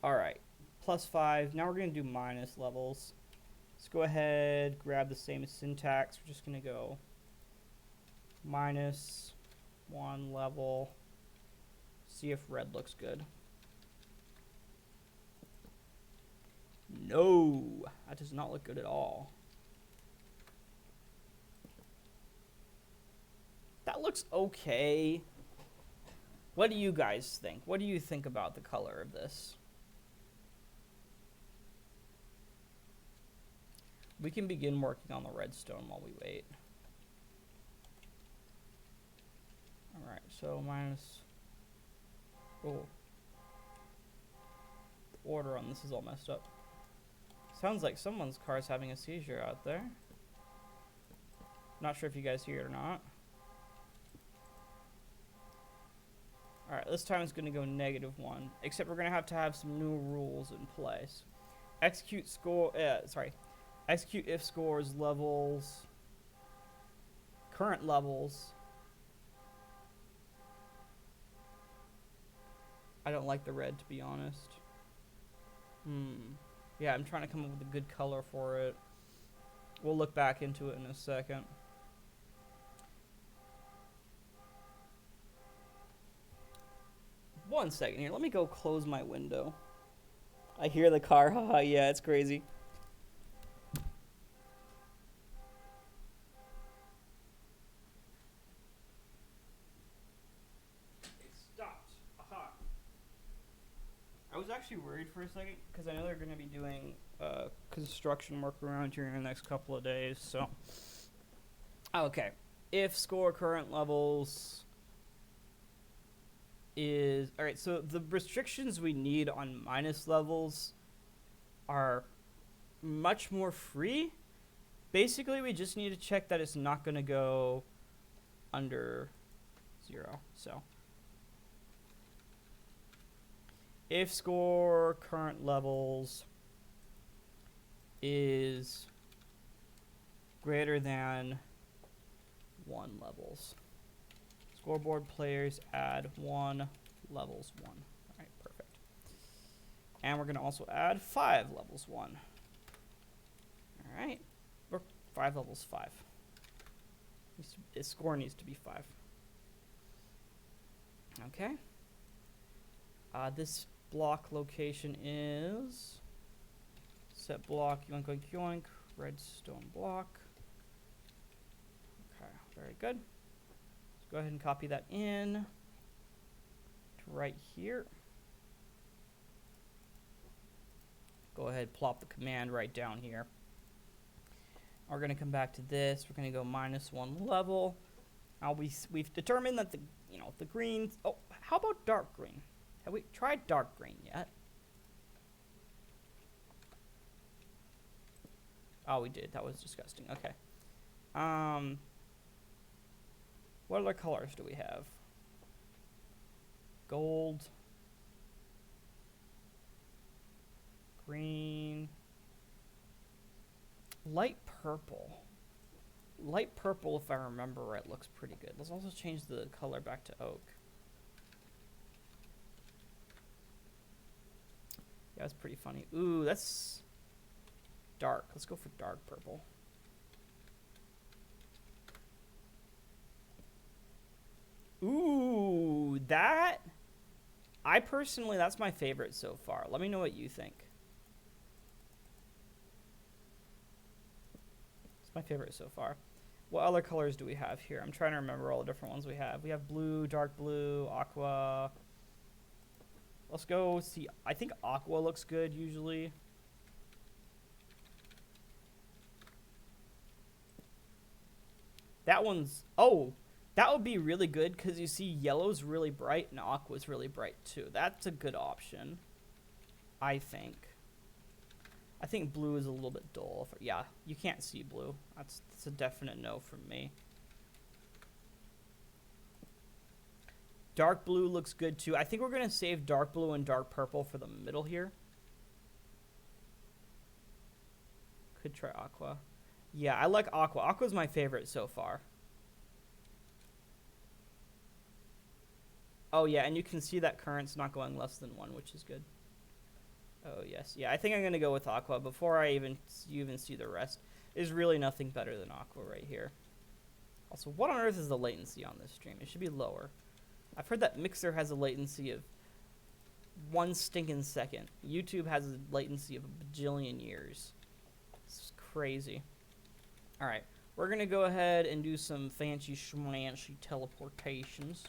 All right, +5. Now we're going to do minus levels. Let's go ahead, grab the same syntax. We're just going to go -1 level. See if red looks good. No, that does not look good at all. That looks okay. What do you guys think? What do you think about the color of this? We can begin working on the redstone while we wait. Alright, so minus... Oh. The order on this is all messed up. Sounds like someone's car's having a seizure out there. Not sure if you guys hear it or not. Alright, this time it's going to go -1. Except we're going to have some new rules in place. Execute if scores levels, current levels. I don't like the red, to be honest. Yeah, I'm trying to come up with a good color for it. We'll look back into it in a second. One second here. Let me go close my window. I hear the car. Haha, yeah, it's crazy. It stopped. Aha. I was actually worried for a second because I know they're going to be doing construction work around here in the next couple of days. So, okay. If score current levels is... Alright, so the restrictions we need on minus levels are much more free. Basically, we just need to check that it's not going to go under 0. So, if score current levels is greater than 1 levels. Scoreboard players add 1 levels 1. Alright, perfect. And we're going to also add 5 levels 1. Alright. Or 5 levels 5. Its score needs to be 5. Okay. This block location is set block yoink yoink yoink redstone block. Okay, very good. Let's go ahead and copy that in to right here. go ahead, plop the command right down here. We're going to come back to this. We're going to go -1 level. Now we've determined that the greens. Oh, how about dark green? Have we tried dark green yet? Oh, we did. That was disgusting. Okay. What other colors do we have? Gold. Green. Light purple. Light purple, if I remember right, looks pretty good. Let's also change the color back to oak. Yeah, that's pretty funny. Ooh, that's dark. Let's go for dark purple. Ooh, that... I personally, that's my favorite so far. Let me know what you think. It's my favorite so far. What other colors do we have here? I'm trying to remember all the different ones we have. We have blue, dark blue, aqua. Let's go see. I think aqua looks good usually. That one's... Oh, that would be really good because you see yellow's really bright and aqua's really bright too. That's a good option, I think. I think blue is a little bit dull. Yeah, you can't see blue. That's a definite no from me. Dark blue looks good too. I think we're going to save dark blue and dark purple for the middle here. Could try aqua. Yeah, I like aqua. Aqua's my favorite so far. Oh, yeah, and you can see that current's not going less than 1, which is good. Oh, yes. Yeah, I think I'm going to go with aqua. Before you even see the rest, there's really nothing better than aqua right here. Also, what on earth is the latency on this stream? It should be lower. I've heard that Mixer has a latency of 1 stinking second. YouTube has a latency of a bajillion years. It's crazy. All right, we're going to go ahead and do some fancy schmancy teleportations.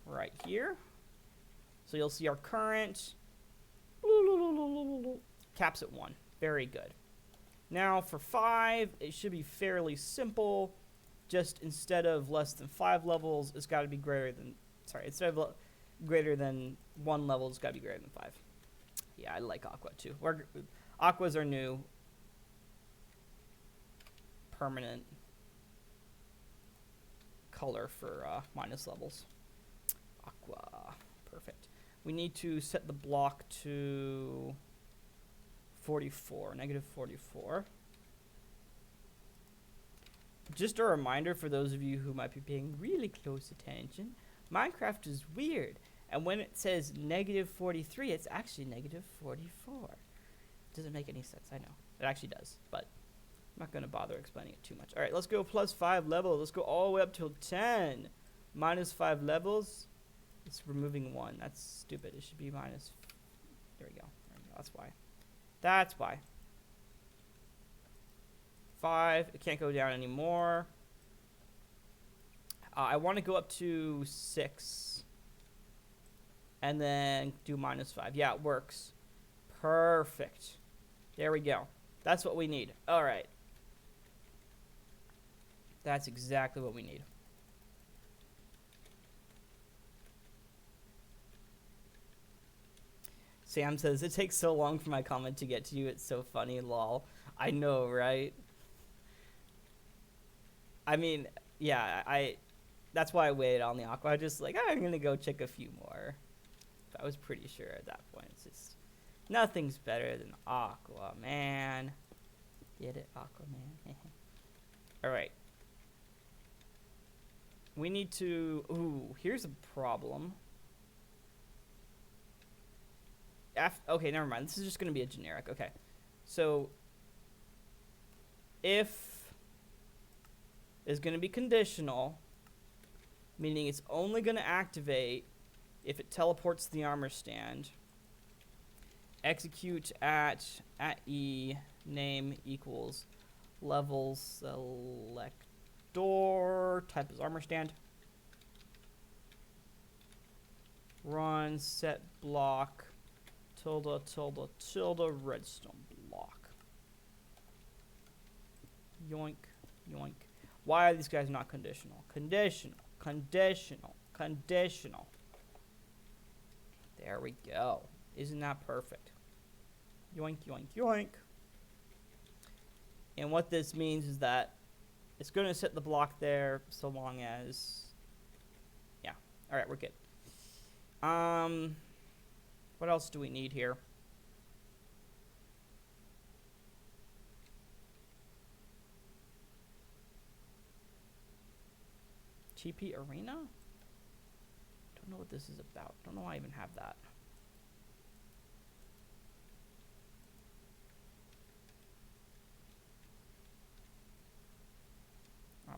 Right here. So you'll see our current caps at 1. Very good. Now for 5, it should be fairly simple. Just instead of less than 5 levels, it's got to be greater than... Sorry, instead of greater than 1 level, it's got to be greater than 5. Yeah, I like aqua too. Aqua's our new permanent color for minus levels. Aqua. Perfect. We need to set the block to 44, -44. Just a reminder for those of you who might be paying really close attention, Minecraft is weird. And when it says -43, it's actually -44. It doesn't make any sense, I know. It actually does, but I'm not going to bother explaining it too much. All right, let's go +5 levels. Let's go all the way up till 10. -5 levels. It's removing 1. That's stupid. It should be minus... There we go. There we go. That's why. That's why. 5. It can't go down anymore. I want to go up to 6. And then do -5. Yeah, it works. Perfect. There we go. That's what we need. All right. That's exactly what we need. Sam says, it takes so long for my comment to get to you. It's so funny, lol. I know, right? I mean, yeah, that's why I waited on the aqua. I was just like, I'm going to go check a few more. But I was pretty sure at that point. It's just, nothing's better than aqua, man. Get it, Aquaman? All right. We need to... Ooh, here's a problem. Okay, never mind. This is just going to be a generic. Okay. So, if is going to be conditional, meaning it's only going to activate if it teleports the armor stand. Execute at E name equals level selector, type is armor stand. run set block tilde tilde tilde redstone block. Yoink, yoink. Why are these guys not conditional? Conditional, conditional, conditional. There we go. Isn't that perfect? Yoink, yoink, yoink. And what this means is that it's going to set the block there so long as... Yeah. All right, we're good. What else do we need here? TP Arena? Don't know what this is about. Don't know why I even have that.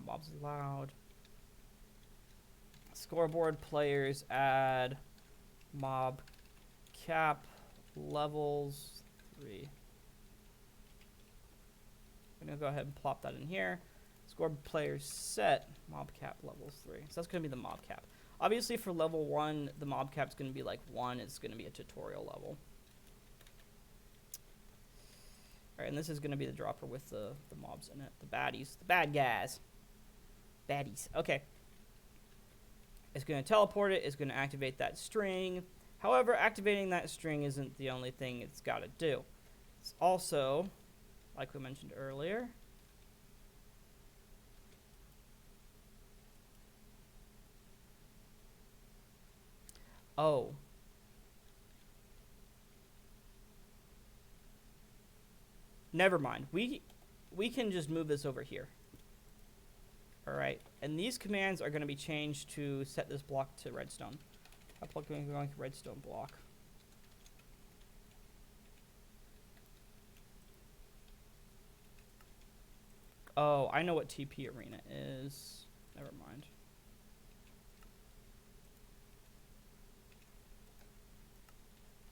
Mobs allowed. Scoreboard players add mob cap levels 3. I'm gonna go ahead and plop that in here. Scoreboard players set mob cap levels 3. So that's gonna be the mob cap. Obviously for level 1, the mob cap's gonna be like 1. It's gonna be a tutorial level. Alright, and this is gonna be the dropper with the mobs in it. The baddies. The bad guys. Baddies. Okay. It's going to teleport it. It's going to activate that string. However, activating that string isn't the only thing it's got to do. It's also, like we mentioned earlier, oh. Never mind. We can just move this over here. Alright, and these commands are going to be changed to set this block to redstone. I'm going redstone block. Oh, I know what TP Arena is. Never mind.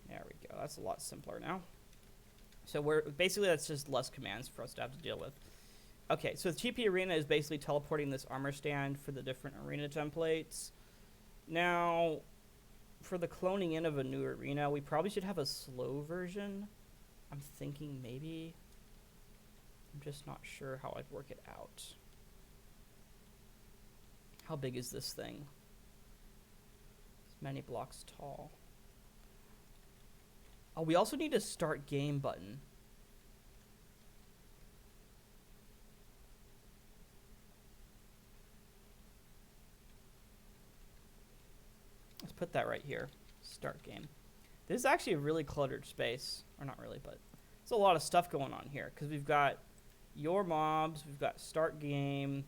There we go. That's a lot simpler now. So basically that's just less commands for us to have to deal with. Okay, so the TP Arena is basically teleporting this armor stand for the different arena templates. Now, for the cloning in of a new arena, we probably should have a slow version. I'm thinking maybe. I'm just not sure how I'd work it out. How big is this thing? It's many blocks tall. Oh, we also need a start game button. Let's put that right here. Start game. This is actually a really cluttered space. Or not really, but there's a lot of stuff going on here. Because we've got your mobs. We've got start game.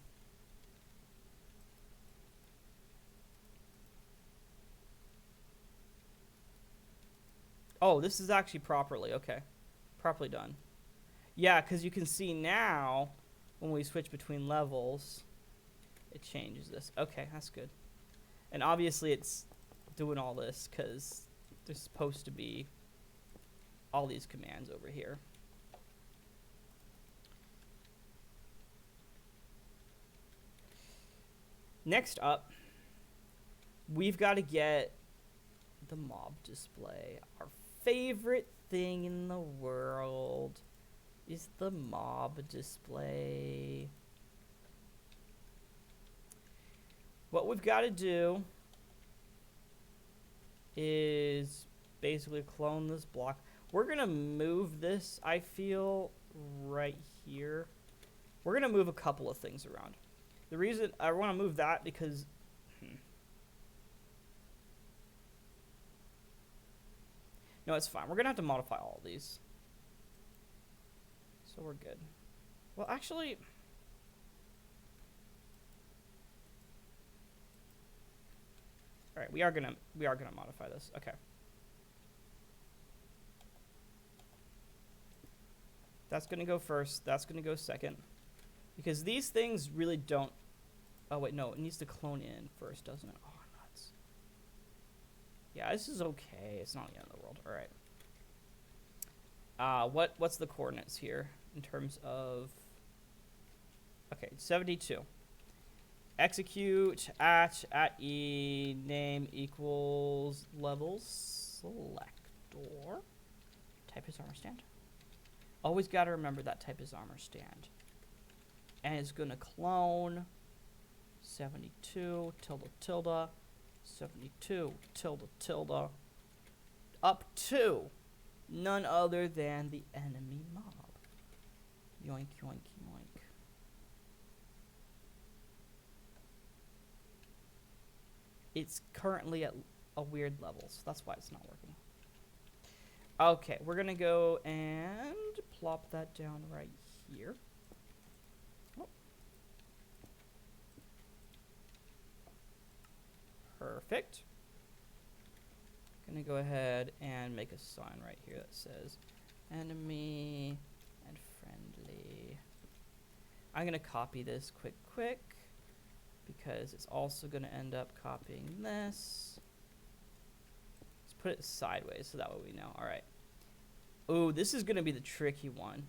Oh, this is actually properly. Okay. Properly done. Yeah, because you can see now, when we switch between levels, it changes this. Okay, that's good. And obviously it's doing all this because there's supposed to be all these commands over here. Next up, we've got to get the mob display. Our favorite thing in the world is the mob display. What we've got to do is basically clone this block. We're going to move this, I feel, right here. We're going to move a couple of things around. The reason I want to move that because... No, it's fine. We're going to have to modify all of these. So we're good. Well, actually... All right, we are gonna modify this. Okay. That's gonna go first. That's gonna go second, because these things really don't. Oh wait, no, it needs to clone in first, doesn't it? Oh nuts. Yeah, this is okay. It's not the end of the world. All right. What's the coordinates here in terms of? Okay, 72. execute at e name equals levels selector. Type is armor stand. Always got to remember that type is armor stand. And it's going to clone 72 tilde tilde 72 tilde tilde up to none other than the enemy mob. Yoink, yoink, yoink. It's currently at a weird level, so that's why it's not working. Okay, we're going to go and plop that down right here. Oh. Perfect. Going to go ahead and make a sign right here that says enemy and friendly. I'm going to copy this quick because it's also going to end up copying this. Let's put it sideways so that way we know. All right. Oh, this is going to be the tricky one.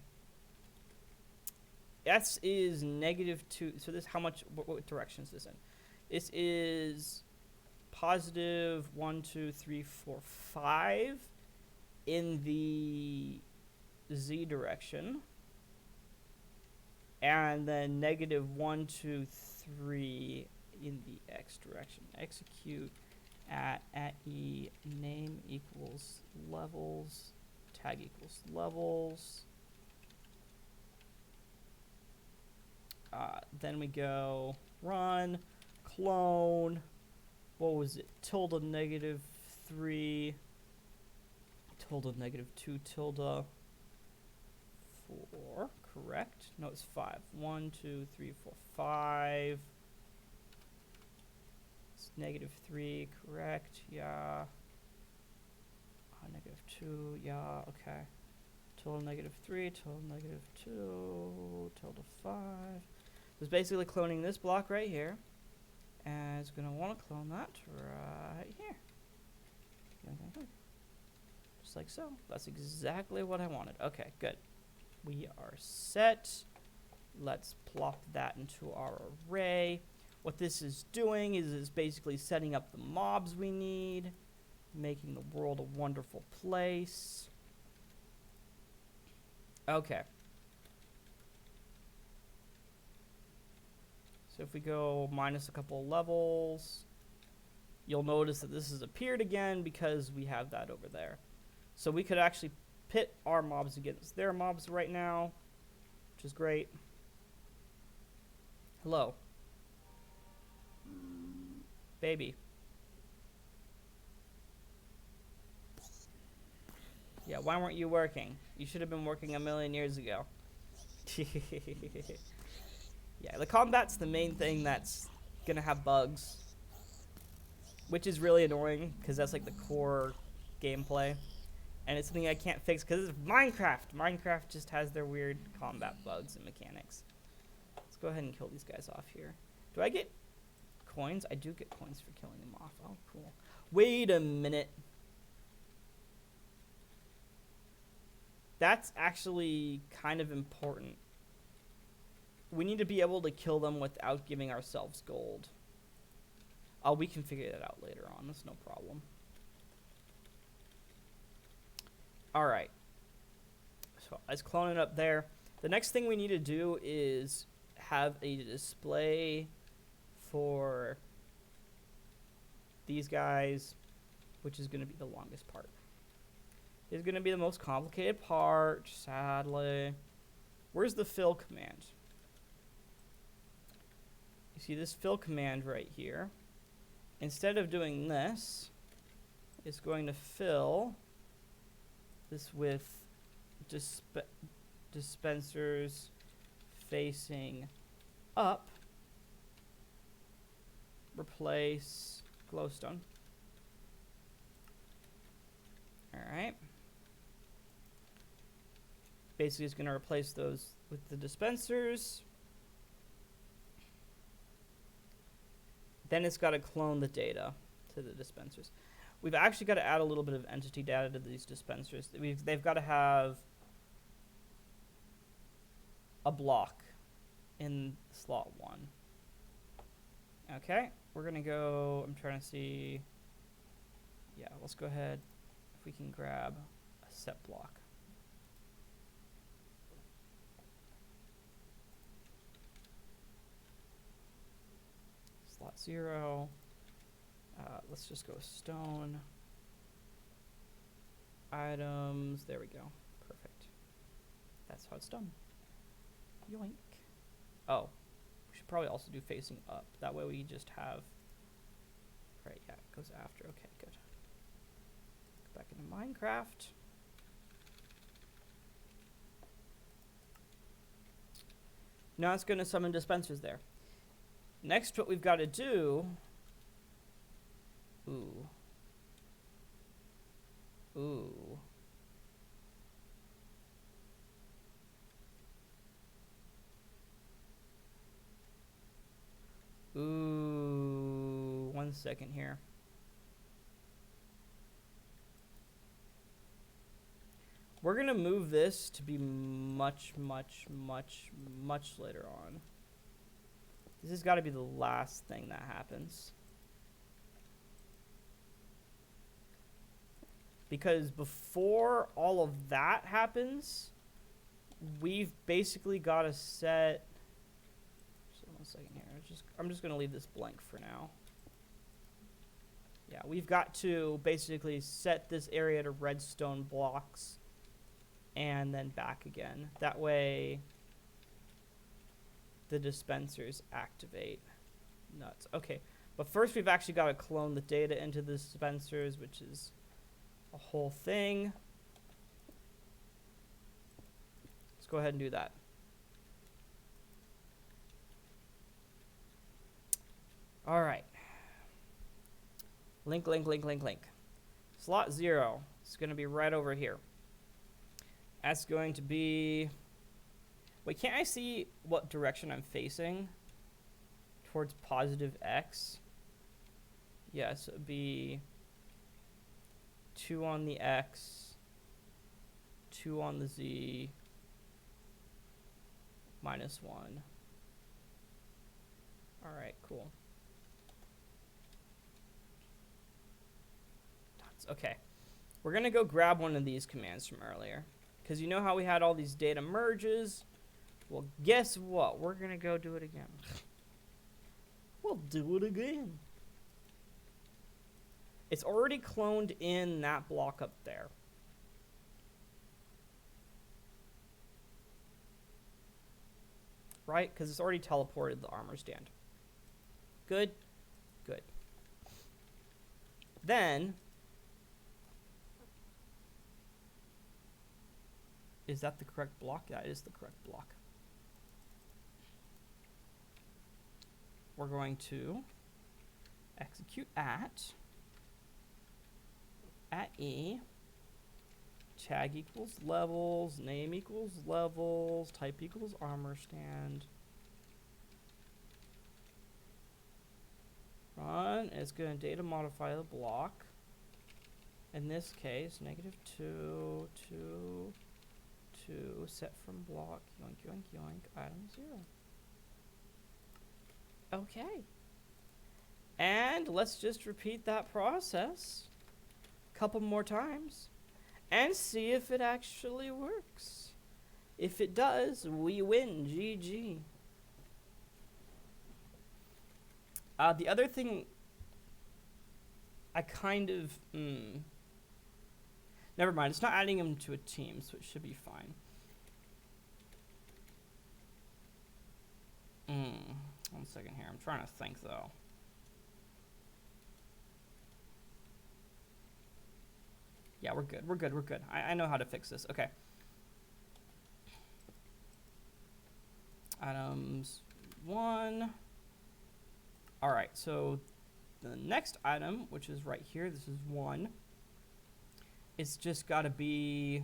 S is -2. So this, how much, what direction is this in? This is positive 1, 2, 3, 4, 5 in the Z direction. And then -1, 2, 3 in the X direction. Execute at e name equals levels, tag equals levels. Then we go run, clone. What was it? Tilde -3, tilde -2 tilde 4. Correct. No, it's 5. 1, 2, 3, 4, 5. It's -3. Correct. Yeah. -2. Yeah. Okay. Tilde -3. Tilde -2. Tilde 5. So it's basically cloning this block right here. And it's going to want to clone that right here. Just like so. That's exactly what I wanted. Okay, good. We are set. Let's plop that into our array. What this is doing is it's basically setting up the mobs we need, making the world a wonderful place. Okay. So if we go minus a couple of levels, you'll notice that this has appeared again because we have that over there. So we could actually pit our mobs against their mobs right now, which is great. Hello. Baby. Yeah, why weren't you working? You should have been working a million years ago. Yeah, the combat's the main thing that's gonna have bugs, which is really annoying because that's like the core gameplay, and it's something I can't fix because it's Minecraft. Minecraft just has their weird combat bugs and mechanics. Let's go ahead and kill these guys off here. Do I get coins? I do get coins for killing them off. Oh, cool. Wait a minute. That's actually kind of important. We need to be able to kill them without giving ourselves gold. Oh, we can figure that out later on. That's no problem. Alright. So let's clone it up there. The next thing we need to do is have a display for these guys, which is going to be the longest part. It's going to be the most complicated part, sadly. Where's the fill command? You see this fill command right here. Instead of doing this, it's going to fill this with dispensers facing up. Replace glowstone. Alright. Basically, it's going to replace those with the dispensers. Then it's got to clone the data to the dispensers. We've actually got to add a little bit of entity data to these dispensers. They've got to have a block in slot 1. Okay, we're gonna go, I'm trying to see, yeah, let's go ahead, if we can grab a set block. Slot 0, let's just go stone, items, there we go, perfect. That's how it's done. Yoink. Oh, we should probably also do facing up. That way we just have, right, yeah, it goes after. Okay, good. Go back into Minecraft. Now it's going to summon dispensers there. Next, what we've got to do... Ooh. Ooh. Ooh, 1 second here. We're going to move this to be much later on. This has got to be the last thing that happens. Because before all of that happens, we've basically got to set... So 1 second here. I'm just going to leave this blank for now. Yeah, we've got to basically set this area to redstone blocks and then back again. That way the dispensers activate. Nuts. Okay, but first we've actually got to clone the data into the dispensers, which is a whole thing. Let's go ahead and do that. All right. Link. Slot 0 is going to be right over here. That's going to be... Wait, can't I see what direction I'm facing? Towards positive X. Yes, it would be 2 on the X, 2 on the Z, -1. All right, cool. Okay, we're gonna go grab one of these commands from earlier, because you know how we had all these data merges? Well, guess what? We're gonna go do it again. We'll do it again. It's already cloned in that block up there. Right? Because it's already teleported the armor stand. Good? Good. Then... Is that the correct block? Yeah, it is the correct block. We're going to execute at E, tag equals levels, name equals levels, type equals armor stand. Run, it's going to data modify the block. In this case, -2, 2, 2, set from block, yoink, yoink, yoink, item 0. Okay. And let's just repeat that process a couple more times and see if it actually works. If it does, we win. GG. The other thing I kind of... Never mind, it's not adding them to a team, so it should be fine. 1 second here. I'm trying to think, though. Yeah, we're good. We're good. We're good. I know how to fix this. Okay. Items 1. All right, so the next item, which is right here, this is 1. It's just got to be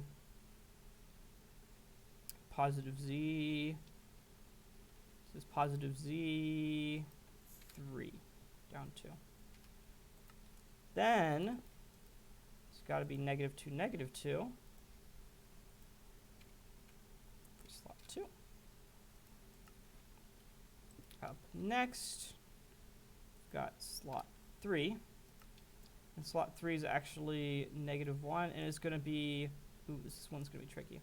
positive Z. This is positive Z 3 down 2. Then it's got to be -2, -2 for slot 2. Up next, got slot 3. And slot 3 is actually -1, and it's going to be... Ooh, this one's going to be tricky.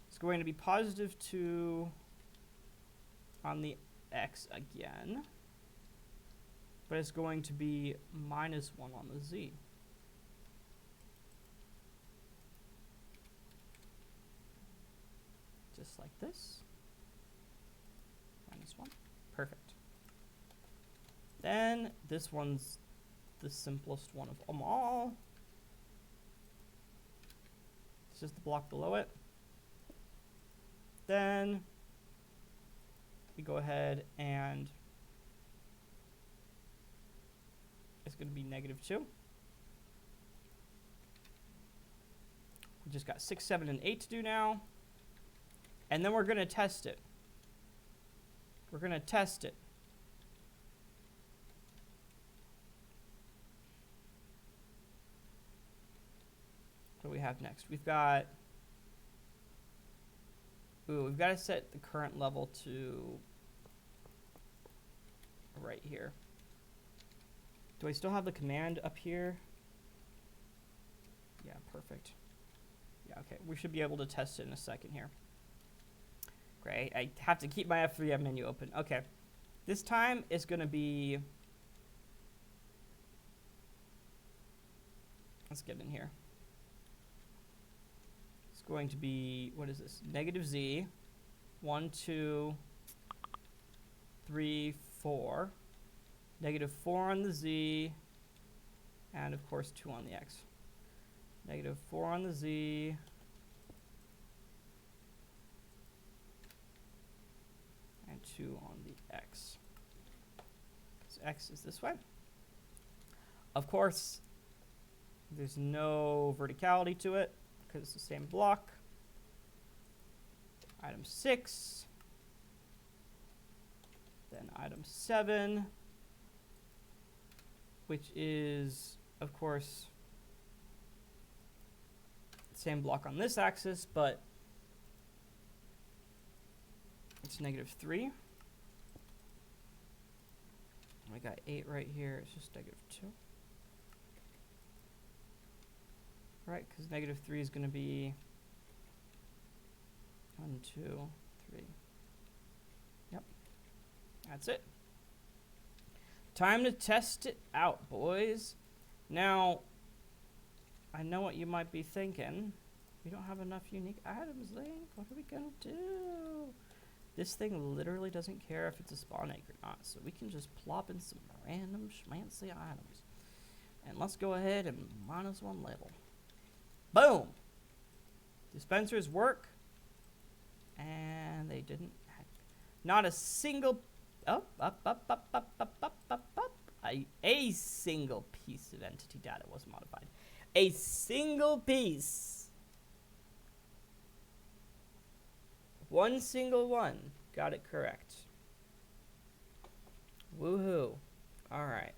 It's going to be +2 on the x again. But it's going to be -1 on the z. Just like this. -1. Perfect. Then this one's the simplest one of them all. It's just the block below it. Then we go ahead and it's going to be -2. We just got 6, 7, and 8 to do now. And then we're going to test it. We're going to test it. What do we have next? We've got... Ooh, we've got to set the current level to right here. Do I still have the command up here? Yeah, perfect. Yeah, okay. We should be able to test it in a second here. Great. I have to keep my F3M menu open. Okay. This time it's going to be... Let's get in here. It's going to be... What is this? -z. 1, 2, 3, 4. -4 on the z. And, of course, 2 on the x. -4 on the z. And 2 on the x. So x is this way. Of course, there's no verticality to it because it's the same block. Item 6. Then item 7, which is, of course, the same block on this axis, but it's -3. I got 8 right here. It's just -2. Right, because -3 is going to be 1, 2, 3. Yep. That's it. Time to test it out, boys. Now, I know what you might be thinking. We don't have enough unique items, Link. What are we going to do? This thing literally doesn't care if it's a spawn egg or not, so we can just plop in some random schmancy items. And let's go ahead and -1 level. Boom! Dispensers work. And they didn't. Not a single... Up. A single piece of entity data was modified. A single piece. One single one. Got it correct. Woohoo. Alright.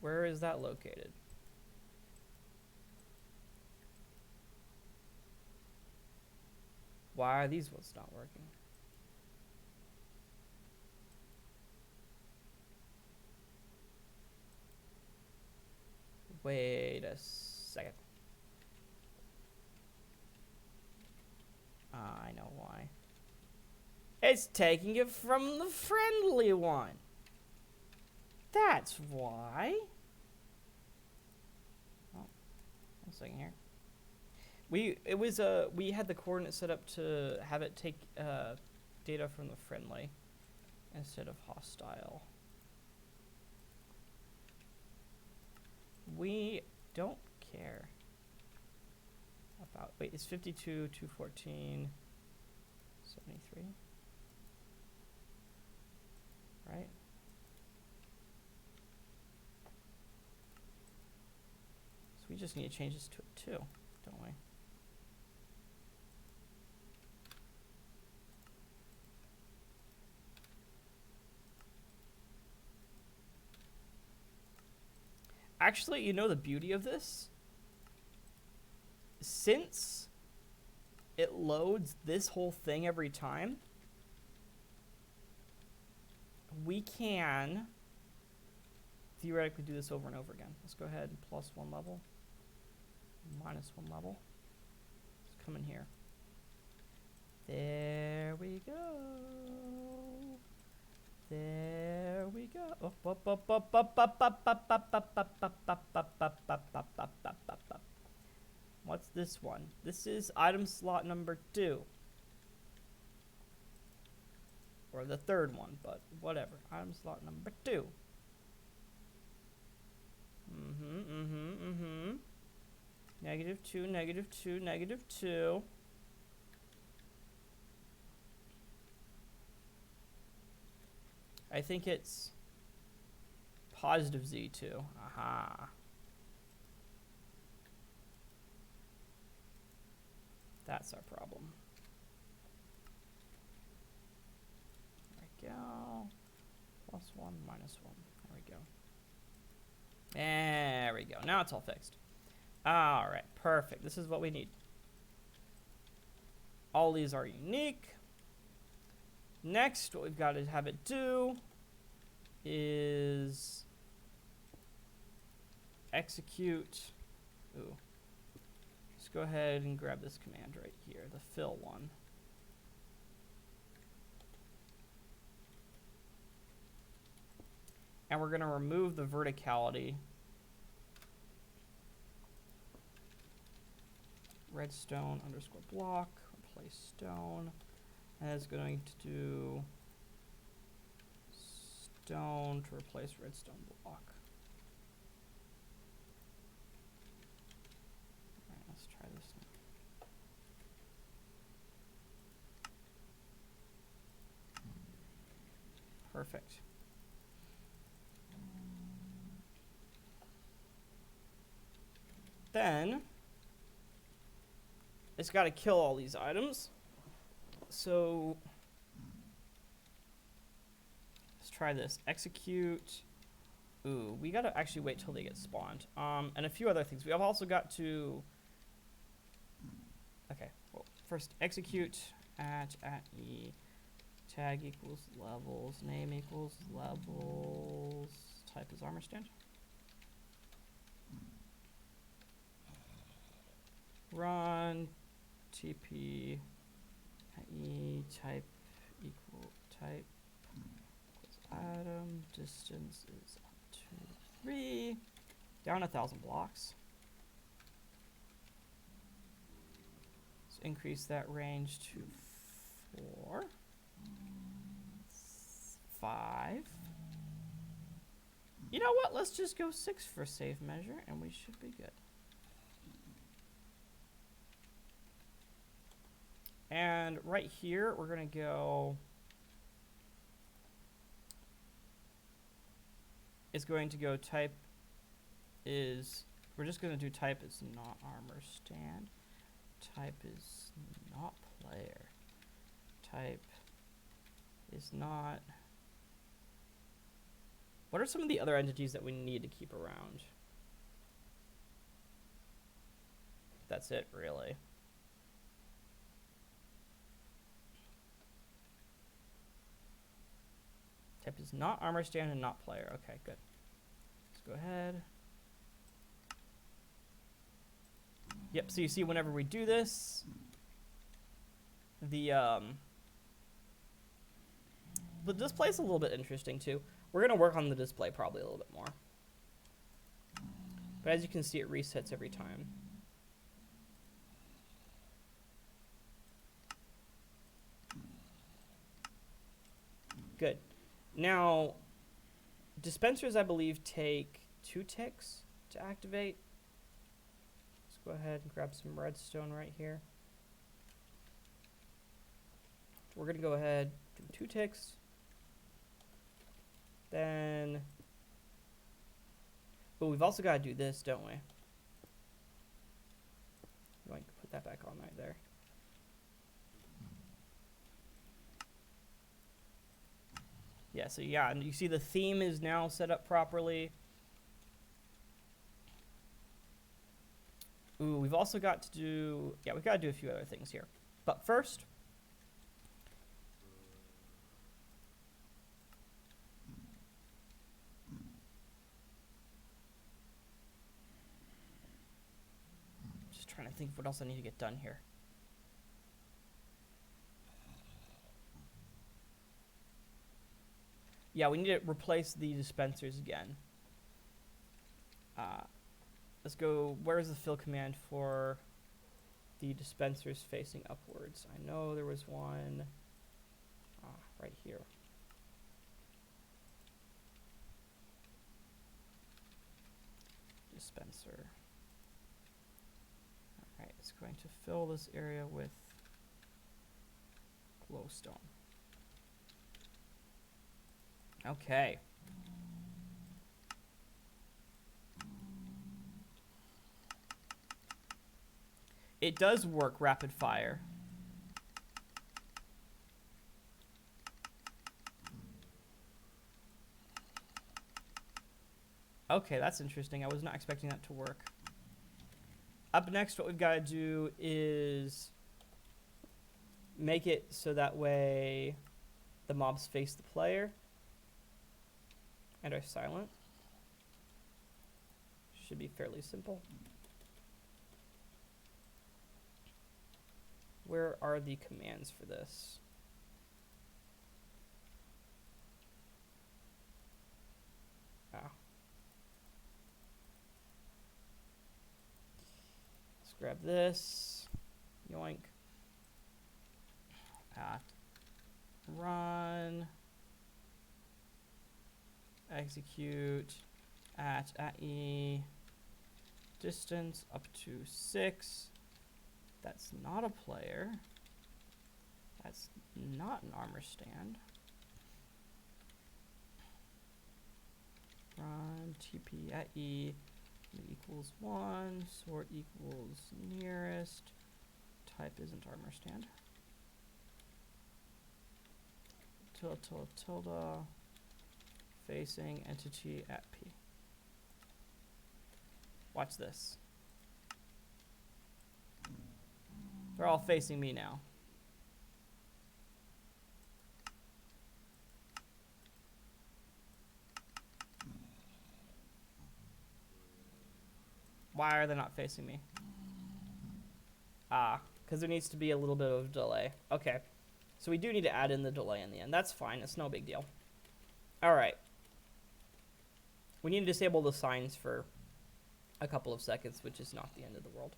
Where is that located? Why are these ones not working? Wait a second. I know why. It's taking it from the friendly one. That's why. Oh, 1 second here. We had the coordinate set up to have it take data from the friendly instead of hostile. We don't care about... Wait, it's 52, 214, 73. Right? So we just need to change this to a 2, don't we? Actually, you know the beauty of this? Since it loads this whole thing every time, we can... theoretically do this over and over again. Let's go ahead and plus 1 level, minus 1 level. Let's come in here. There we go. There we go. What's this one? This is item slot number 2. Or the third one, but whatever. Item slot number 2. -2, -2, -2. I think it's positive Z2. Aha. That's our problem. There we go. +1, -1. There we go. There we go. Now it's all fixed. All right, perfect. This is what we need. All these are unique. Next, what we've got to have it do is execute. Ooh. Let's go ahead and grab this command right here, the fill one. And we're going to remove the verticality. Redstone _ block, replace stone. And it's going to do stone to replace redstone block. All right, let's try this now. Perfect. Then it's got to kill all these items. So let's try this. Execute. Ooh, we got to actually wait till they get spawned. And a few other things. We have also got to. Okay. Well, first execute at e tag equals levels, name equals levels, type is armor stand. Run TP e type equal type equals item, distance is 2, 3, down 1,000 blocks. Let's increase that range to 4, 5. You know what? Let's just go 6 for safe measure, and we should be good. And right here, we're going to go, it's going to go type is, we're just going to do type is not armor stand. Type is not player. Type is not, what are some of the other entities that we need to keep around? That's it, really. Type is not armor stand and not player. Okay, good. Let's go ahead. Yep, so you see whenever we do this, the display's a little bit interesting too. We're going to work on the display probably a little bit more. But as you can see, it resets every time. Good. Now, dispensers, I believe, take 2 ticks to activate. Let's go ahead and grab some redstone right here. We're going to go ahead, do 2 ticks. Then, but we've also got to do this, don't we? I'm going to put that back on right there. Yeah, so yeah, and you see the theme is now set up properly. Ooh, we've also got to do, yeah, we've got to do a few other things here. But first, trying to think of what else I need to get done here. Yeah, we need to replace the dispensers again. Let's go. Where's the fill command for the dispensers facing upwards? I know there was one right here. Dispenser. Alright, it's going to fill this area with glowstone. Okay. It does work rapid fire. Okay, that's interesting. I was not expecting that to work. Up next, what we've got to do is make it so that way the mobs face the player and are silent. Should be fairly simple. Where are the commands for this? Ah. Let's grab this. Yoink. Run. Execute. At E. Distance up to 6. That's not a player. That's not an armor stand. Run TP at E equals 1. Sort equals nearest. Type isn't armor stand. Tilde. Facing entity at P. Watch this. They're all facing me now. Why are they not facing me? Because there needs to be a little bit of delay. Okay. So we do need to add in the delay in the end. That's fine. It's no big deal. All right. We need to disable the signs for a couple of seconds, which is not the end of the world.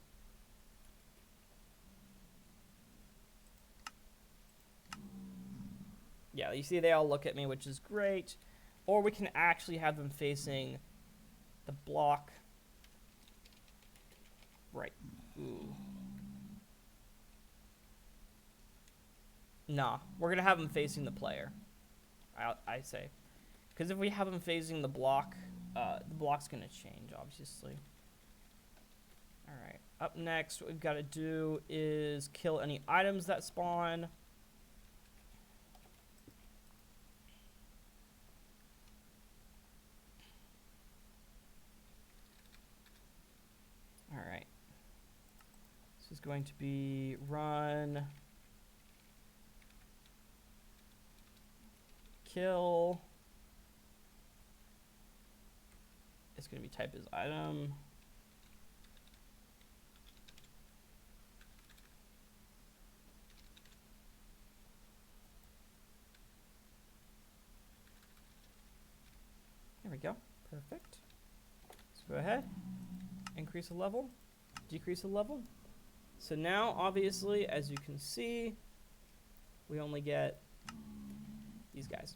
Yeah, you see they all look at me, which is great. Or we can actually have them facing the block. Right. Ooh. Nah, we're going to have them facing the player, I say. Because if we have them facing the block's going to change, obviously. Alright, up next, what we've got to do is kill any items that spawn. Alright. This is going to be run. Kill. It's going to be type as item. There we go. Perfect. Let's go ahead. Increase the level. Decrease the level. So now, obviously, as you can see, we only get these guys.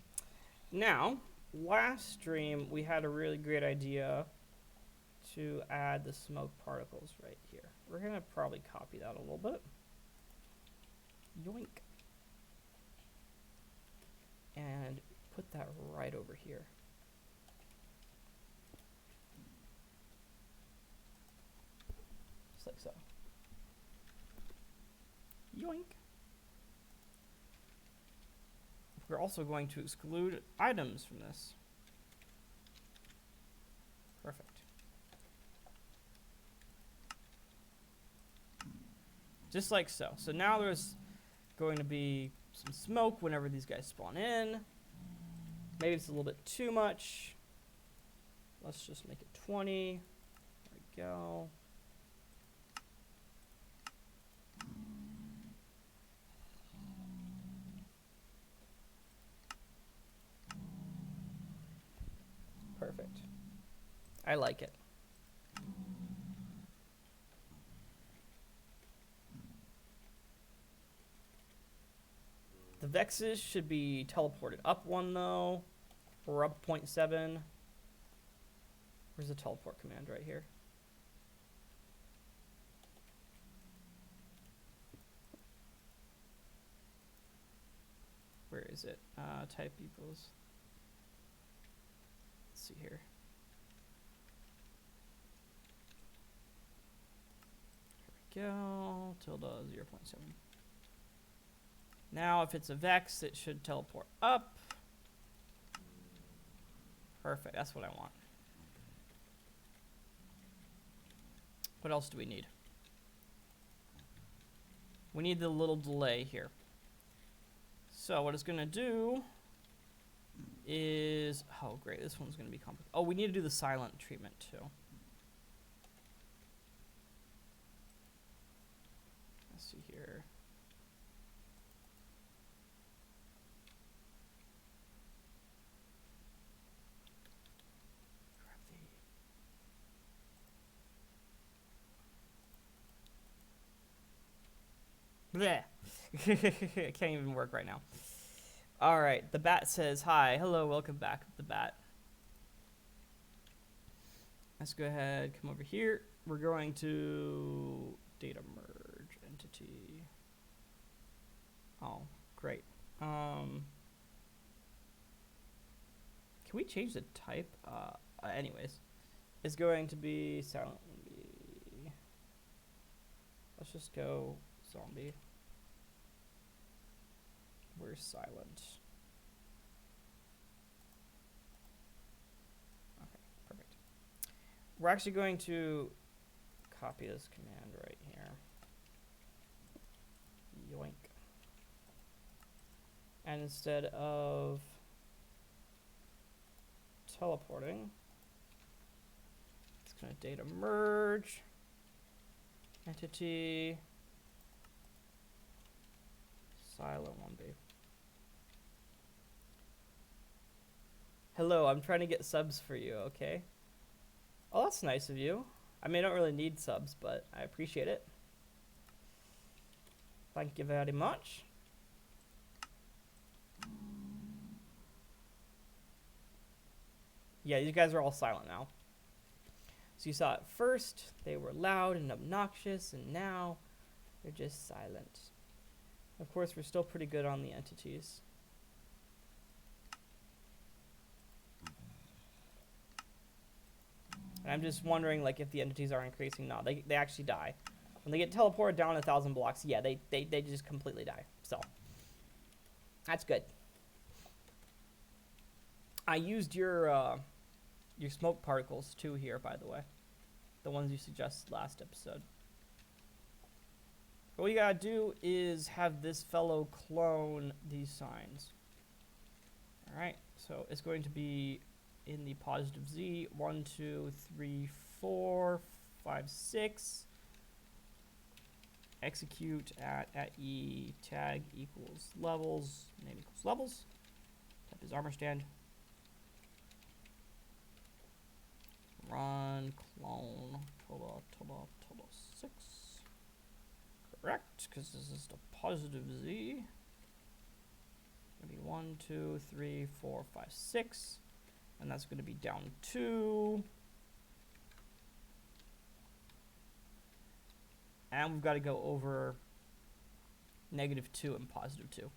Now, last stream, we had a really great idea to add the smoke particles right here. We're going to probably copy that a little bit. Yoink. And put that right over here. Just like so. Yoink. We're also going to exclude items from this. Perfect. Just like so. So now there's going to be some smoke whenever these guys spawn in. Maybe it's a little bit too much. Let's just make it 20. There we go. Perfect. I like it. The Vexes should be teleported up 1, though. Or up 0.7. Where's the teleport command? Right here. Where is it? Type equals. Let's see here. Here we go. Tilde 0.7. Now, if it's a Vex, it should teleport up. Perfect. That's what I want. What else do we need? We need the little delay here. So what it's going to do is... Oh, great. This one's going to be complicated. Oh, we need to do the silent treatment, too. Let's see here. Bleh. It can't even work right now. All right, the bat says hi. Hello, welcome back, the bat. Let's go ahead, come over here. We're going to data merge entity. Oh, great. Can we change the type? Anyways, it's going to be silent. Let's just go zombie. We're silent. Okay, perfect. We're actually going to copy this command right here. Yoink. And instead of teleporting, it's going to data merge entity silent 1B. Hello, I'm trying to get subs for you, okay? Oh, that's nice of you. I mean, I don't really need subs, but I appreciate it. Thank you very much. Yeah, you guys are all silent now. So you saw at first, they were loud and obnoxious, and now they're just silent. Of course, we're still pretty good on the entities. And I'm just wondering, like, if the entities are increasing. No, they actually die. When they get teleported down 1,000 blocks, yeah, they just completely die. So, that's good. I used your smoke particles, too, here, by the way. The ones you suggested last episode. What you gotta do is have this fellow clone these signs. Alright, so it's going to be in the positive Z. 1, 2, 3, 4, 5, 6. Execute at E tag equals levels. Name equals levels. Type is armor stand. Run clone tilde 6. Correct, because this is the positive Z. Gonna be 1, 2, 3, 4, 5, 6. And that's gonna be down 2. And we've got to go over -2 and +2.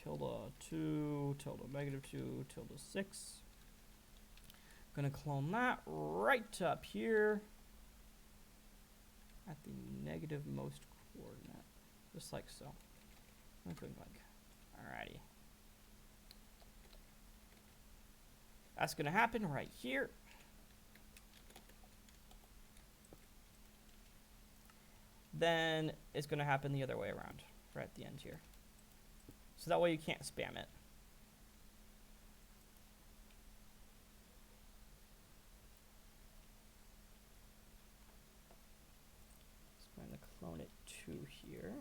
Tilde 2, tilde -2, tilde 6. Gonna clone that right up here at the negative most coordinate, just like so. Alrighty. That's gonna happen right here. Then it's gonna happen the other way around, right at the end here. So that way you can't spam it. So I'm going to clone it to here.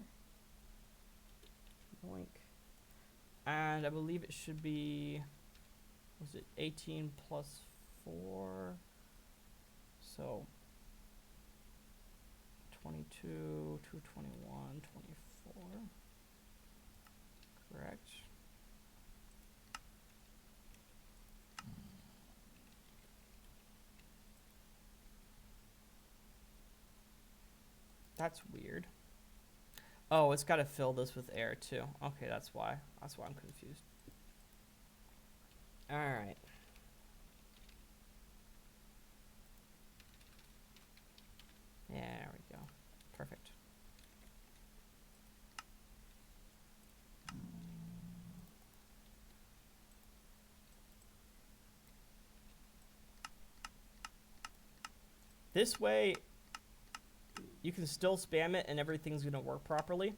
Yoink. And I believe it should be, was it 18 plus 4? So 22, 221, 24. Correct. That's weird. Oh, it's got to fill this with air too. Okay, that's why. That's why I'm confused. All right. There we go. Perfect. This way, you can still spam it and everything's going to work properly.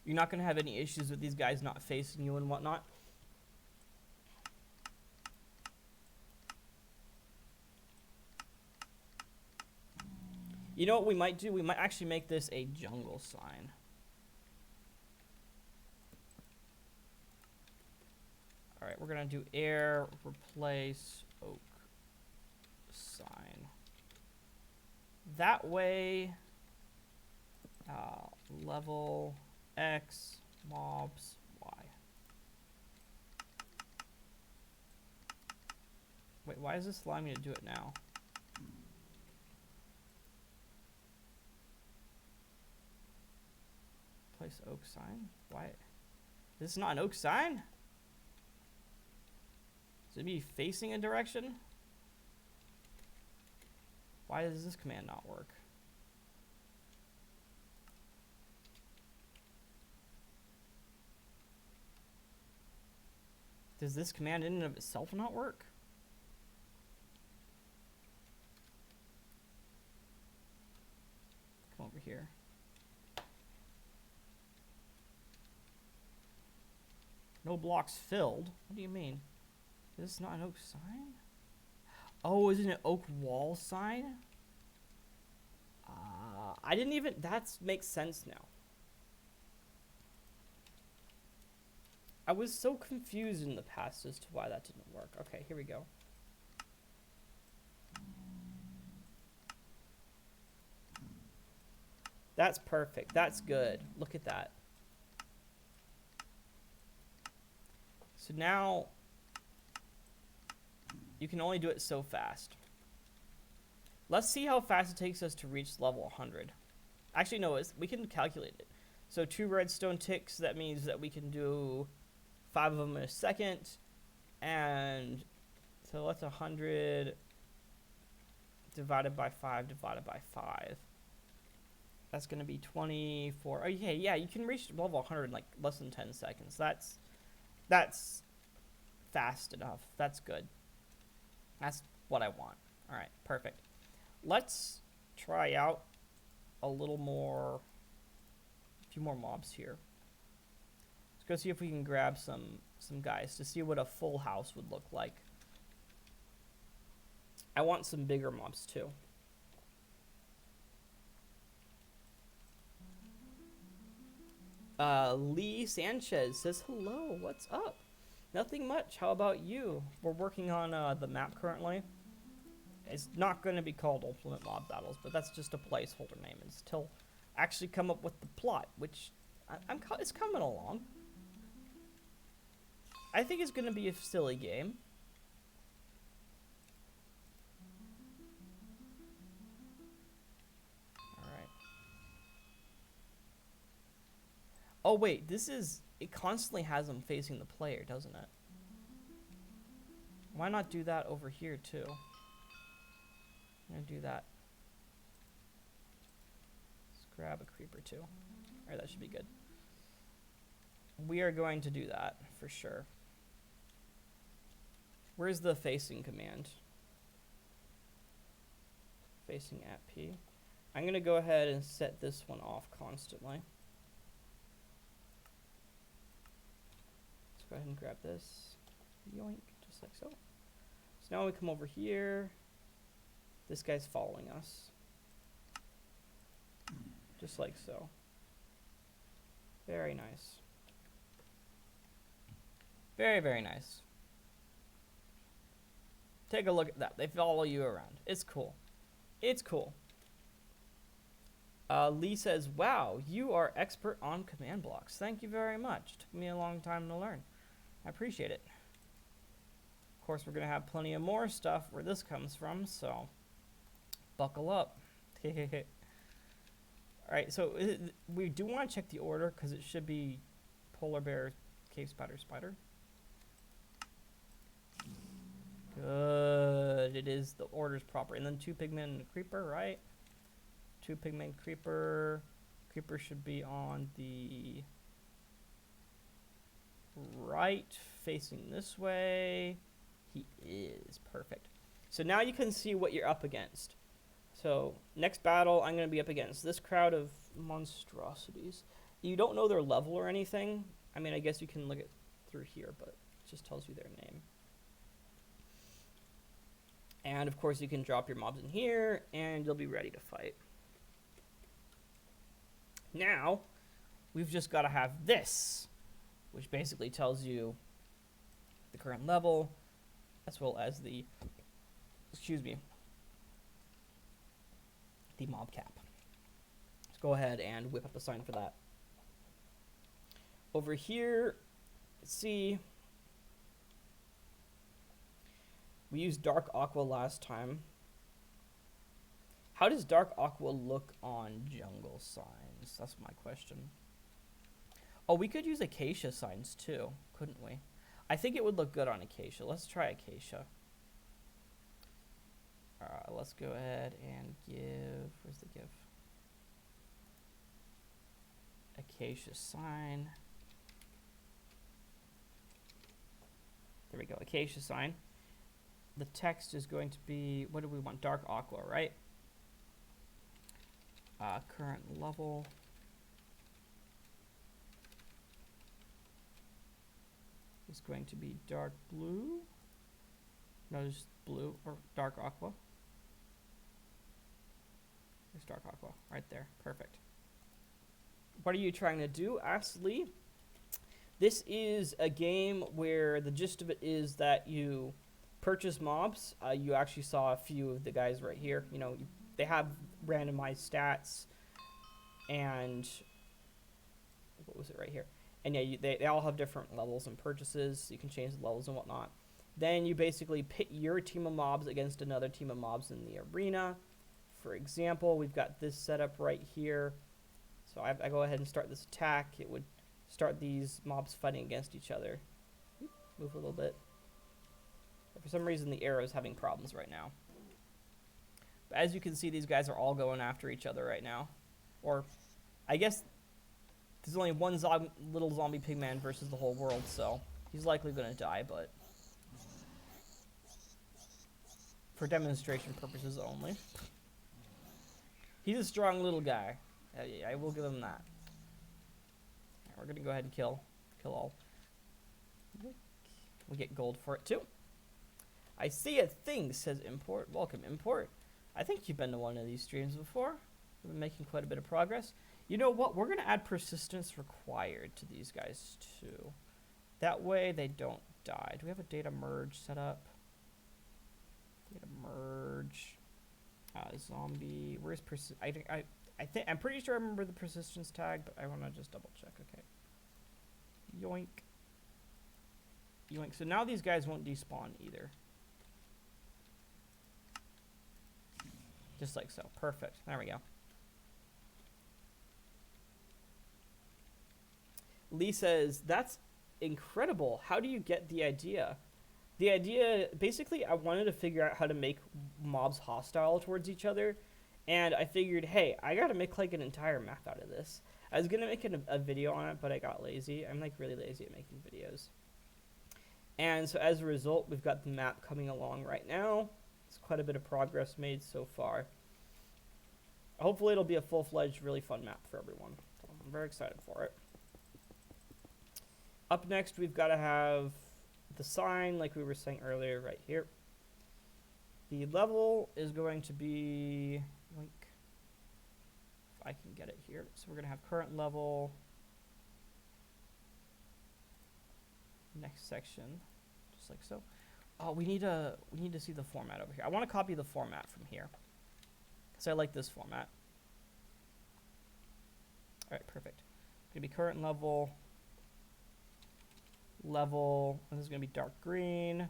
You're not going to have any issues with these guys not facing you and whatnot. You know what we might do? We might actually make this a jungle sign. Alright, we're going to do air, replace, oak, sign. That way, level X, mobs, Y. Wait, why is this allowing me to do it now? Place oak sign? Why? This is not an oak sign? Should it be facing a direction? Why does this command not work? Does this command in and of itself not work? Come over here. No blocks filled? What do you mean? Is this not an oak sign? Oh, isn't it oak wall sign? I didn't even... That makes sense now. I was so confused in the past as to why that didn't work. Okay, here we go. That's perfect. That's good. Look at that. So now you can only do it so fast. Let's see how fast it takes us to reach level 100. Actually, no, we can calculate it. So 2 redstone ticks, that means that we can do 5 of them in a second. And so that's 100 divided by 5 divided by 5. That's going to be 24. Oh, yeah, you can reach level 100 in like less than 10 seconds. That's fast enough. That's good. That's what I want. All right, perfect. Let's try out a little more, a few more mobs here. Let's go see if we can grab some guys to see what a full house would look like. I want some bigger mobs too. Lee Sanchez says, hello, what's up? Nothing much. How about you? We're working on the map currently. It's not going to be called Ultimate Mob Battles, but that's just a placeholder name until actually come up with the plot, which it's coming along. I think it's going to be a silly game. Alright. Oh wait, it constantly has them facing the player, doesn't it? Why not do that over here too? I'm gonna do that. Let's grab a creeper too. Alright, that should be good. We are going to do that for sure. Where's the facing command? Facing at P. I'm gonna go ahead and set this one off constantly. Let's go ahead and grab this. Yoink, just like so. So now we come over here. This guy's following us. Just like so. Very nice. Very, very nice. Take a look at that. They follow you around. It's cool. It's cool. Lee says, wow, you are expert on command blocks. Thank you very much. Took me a long time to learn. I appreciate it. Of course, we're going to have plenty of more stuff where this comes from, so buckle up. Alright, so we do want to check the order because it should be polar bear, cave spider, spider. Good. It is, the order's proper. And then 2 pigmen and a creeper, right? 2 pigmen, creeper. Creeper should be on the right, facing this way. He is. Perfect. So now you can see what you're up against. So next battle, I'm going to be up against this crowd of monstrosities. You don't know their level or anything. I mean, I guess you can look at through here, but it just tells you their name. And of course, you can drop your mobs in here, and you'll be ready to fight. Now, we've just got to have this, which basically tells you the current level, as well as the, excuse me, the mob cap. Let's go ahead and whip up a sign for that. Over here, see, we used dark aqua last time. How does dark aqua look on jungle signs? That's my question. Oh, we could use acacia signs too, couldn't we? I think it would look good on acacia. Let's try acacia. Let's go ahead and give, where's the give? Acacia sign. There we go, acacia sign. The text is going to be, what do we want? Dark aqua, right? Current level. Is going to be dark blue. No, just blue or dark aqua. There's dark aqua right there. Perfect. What are you trying to do? Asked Lee. This is a game where the gist of it is that you purchase mobs. You actually saw a few of the guys right here. You know, they have randomized stats, and what was it right here? And yeah, they all have different levels and purchases. So you can change the levels and whatnot. Then you basically pit your team of mobs against another team of mobs in the arena. For example, we've got this setup right here. So I go ahead and start this attack. It would start these mobs fighting against each other. Move a little bit. But for some reason, the arrow is having problems right now. But as you can see, these guys are all going after each other right now. Or, I guess, there's only one little zombie pigman versus the whole world, so he's likely going to die, but for demonstration purposes only. He's a strong little guy. I will give him that. Right, we're going to go ahead and kill all. We get gold for it, too. I see a thing, says Import. Welcome, Import. I think you've been to one of these streams before. We've been making quite a bit of progress. You know what? We're going to add persistence required to these guys, too. That way they don't die. Do we have a data merge set up? Data merge. Zombie. Where's I'm pretty sure I remember the persistence tag, but I want to just double check. Okay. Yoink. Yoink. So now these guys won't despawn either. Just like so. Perfect. There we go. Lee says, that's incredible. How do you get the idea? The idea, basically, I wanted to figure out how to make mobs hostile towards each other. And I figured, hey, I got to make like an entire map out of this. I was going to make a video on it, but I got lazy. I'm like really lazy at making videos. And so as a result, we've got the map coming along right now. It's quite a bit of progress made so far. Hopefully it'll be a full-fledged, really fun map for everyone. So I'm very excited for it. Up next, we've got to have the sign, like we were saying earlier, right here. The level is going to be, like, if I can get it here. So we're going to have current level. next section, just like so. Oh, we need to see the format over here. I want to copy the format from here, because I like this format. All right, perfect. Gonna be current level, and this is gonna be dark green,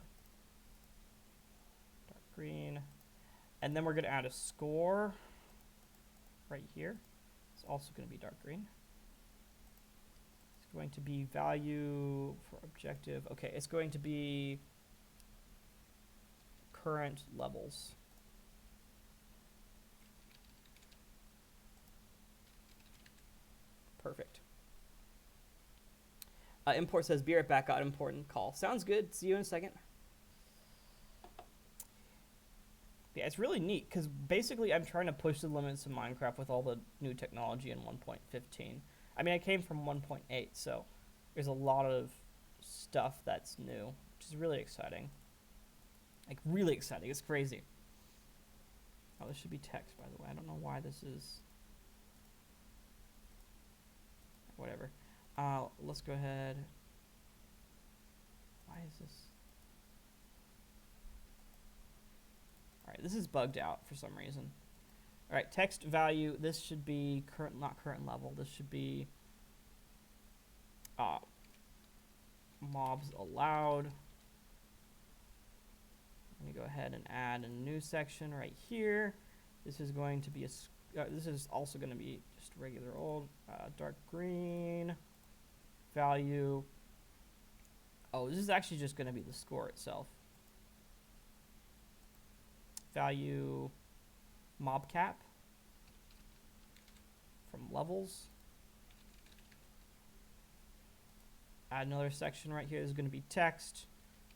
and then we're gonna add a score right here. It's also gonna be dark green. It's going to be value for objective. Okay, it's going to be current levels. Perfect. Import says, be right back, got an important call. Sounds good. See you in a second. Yeah, it's really neat because basically I'm trying to push the limits of Minecraft with all the new technology in 1.15. I mean, I came from 1.8, so there's a lot of stuff that's new, which is really exciting. Like, really exciting. It's crazy. Oh, this should be text, by the way. I don't know why this is... Whatever. Let's go ahead. Why is this? All right, this is bugged out for some reason. All right, text value. This should be current, not current level. This should be mobs allowed. Let me go ahead and add a new section right here. This is going to be this is also going to be just regular old dark green value. Oh, this is actually just going to be the score itself. Value mob cap from levels. Add another section right here. This is going to be text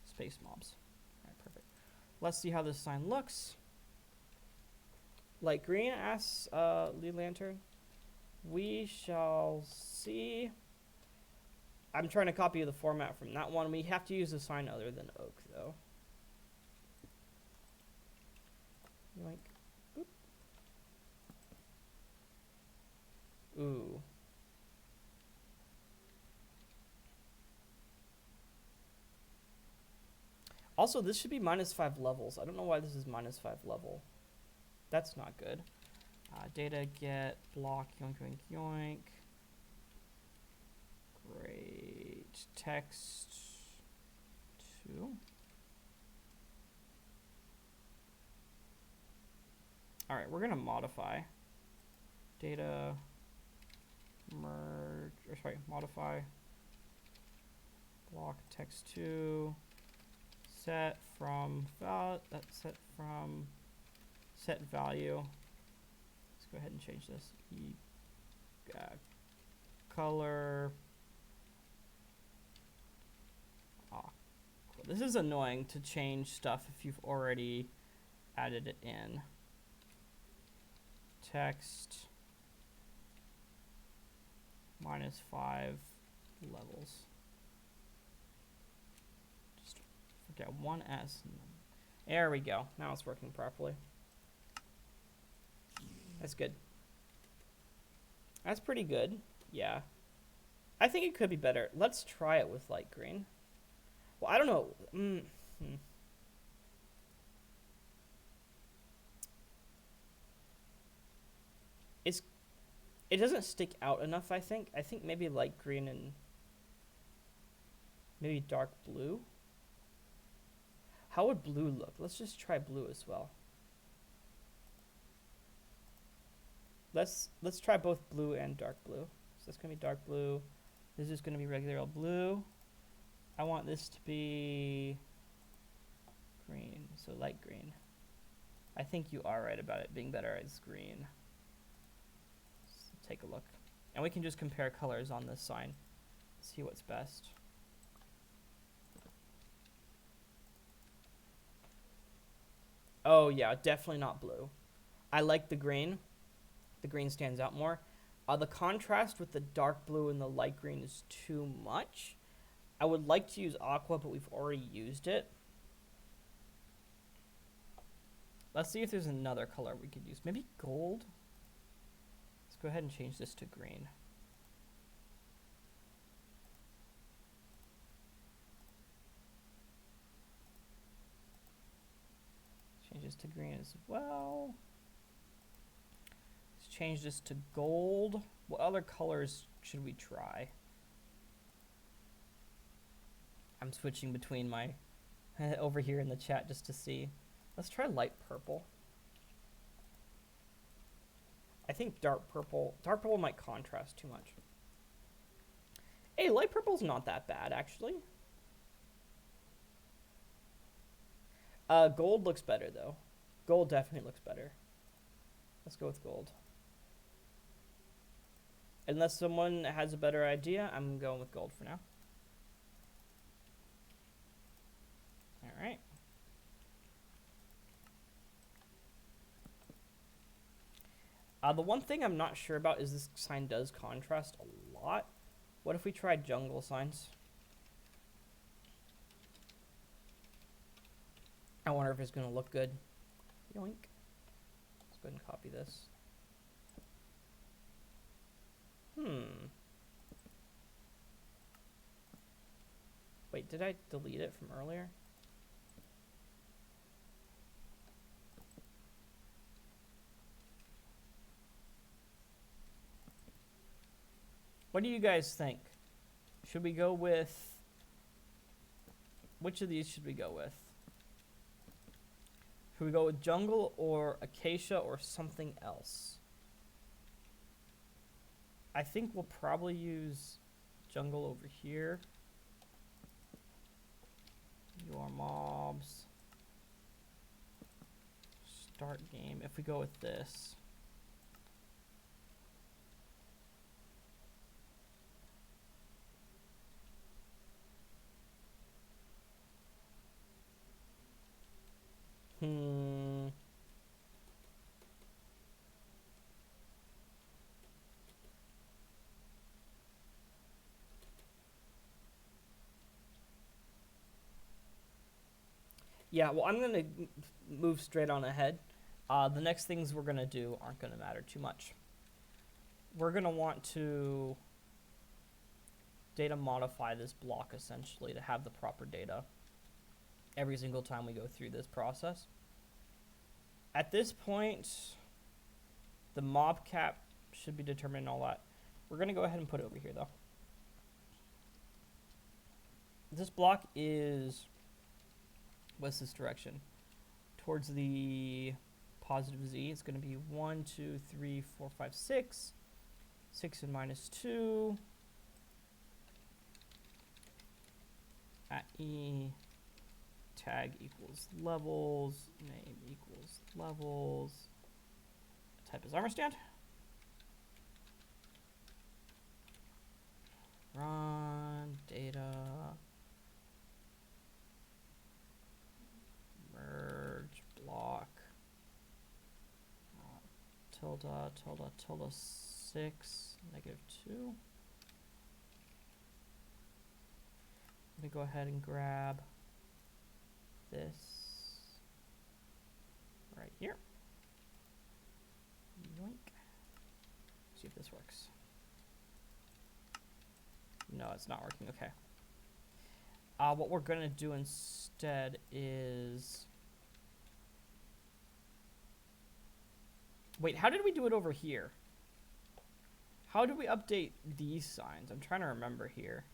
space mobs. All right, perfect. Let's see how this sign looks. Light green, asks Lee Lantern. We shall see. I'm trying to copy the format from that one. We have to use a sign other than oak, though. Yoink. Oop. Ooh. Also, this should be -5 levels. I don't know why this is -5 level. That's not good. Data get block yoink yoink yoink. Great. Text 2. All right, we're gonna modify data merge. Or sorry, modify block text 2. Set from set value. Let's go ahead and change this. Color. Oh, cool. This is annoying to change stuff if you've already added it in. Text -5 levels. Just forget one S. There we go. Now it's working properly. That's good. That's pretty good. Yeah. I think it could be better. Let's try it with light green. Well, I don't know. It doesn't stick out enough, I think. I think maybe light green and maybe dark blue. How would blue look? Let's just try blue as well. Let's try both blue and dark blue. So that's gonna be dark blue. This is gonna be regular old blue. I want this to be green, so light green. I think you are right about it being better as green. Let's take a look. And we can just compare colors on this sign. See what's best. Oh yeah, definitely not blue. I like the green. The green stands out more. The contrast with the dark blue and the light green is too much. I would like to use aqua, but we've already used it. Let's see if there's another color we could use. Maybe gold? Let's go ahead and change this to green. this to green as well. Let's change this to gold. What other colors should we try? I'm switching between my over here in the chat just to see. Let's try light purple. I think dark purple might contrast too much. Hey, light purple's not that bad, actually. Gold looks better, though. Gold definitely looks better. Let's go with gold. Unless someone has a better idea, I'm going with gold for now. All right. The one thing I'm not sure about is this sign does contrast a lot. What if we tried jungle signs? I wonder if it's going to look good. Yoink. Let's go ahead and copy this. Wait, did I delete it from earlier? What do you guys think? Should we go with... Which of these should we go with? Should we go with jungle or acacia or something else? I think we'll probably use jungle over here. Your mobs. Start game. If we go with this. Yeah, well, I'm going to move straight on ahead. The next things we're going to do aren't going to matter too much. We're going to want to data modify this block, essentially, to have the proper data every single time we go through this process. At this point, the mob cap should be determined and all that. We're going to go ahead and put it over here, though. This block is... What's this direction? Towards the positive z. It's going to be 1, 2, 3, 4, 5, 6. 6 and minus 2. At e, tag equals levels. Name equals levels. Type is armor stand. Run data. Merge block. Tilde, tilde, tilde 6, -2. Let me go ahead and grab this right here. Yoink. See if this works. No, it's not working. Okay. What we're going to do instead is... Wait, how did we do it over here? How do we update these signs? I'm trying to remember here.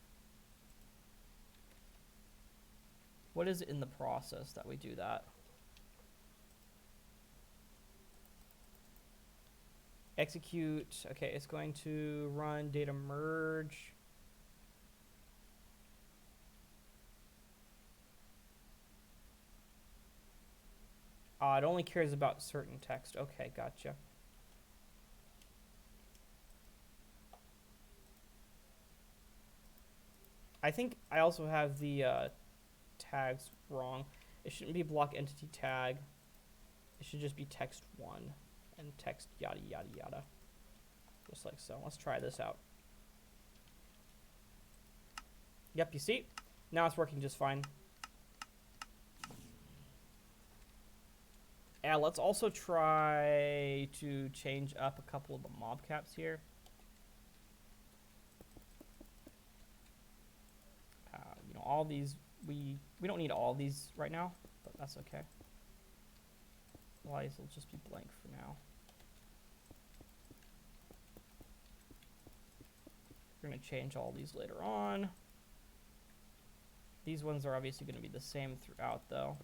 What is it in the process that we do that? Execute. Okay, it's going to run data merge. It only cares about certain text. Okay, gotcha. I think I also have the tags wrong. It shouldn't be block entity tag. It should just be text 1 and text yada yada yada. Just like so. Let's try this out. Yep, you see? Now it's working just fine. Yeah, let's also try to change up a couple of the mob caps here. You know, all these, we don't need all these right now, but that's okay. Well, these will just be blank for now. We're going to change all these later on. These ones are obviously going to be the same throughout, though.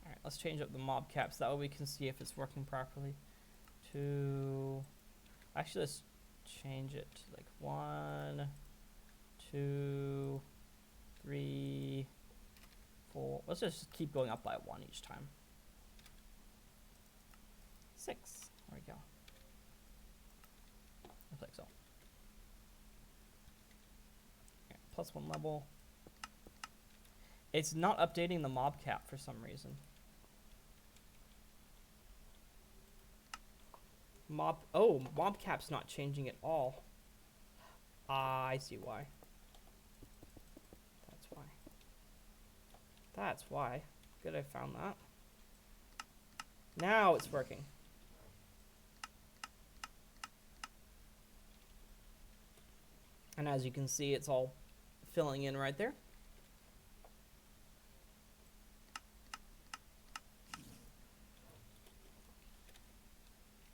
Alright, let's change up the mob caps. That way we can see if it's working properly. Actually, let's change it to like 1, 2, 3, 4. Let's just keep going up by 1 each time. 6. There we go. Looks like so. Okay, +1 level. It's not updating the mob cap for some reason. Mob cap's not changing at all. I see why. That's why. That's why. Good, I found that. Now it's working. And as you can see, it's all filling in right there.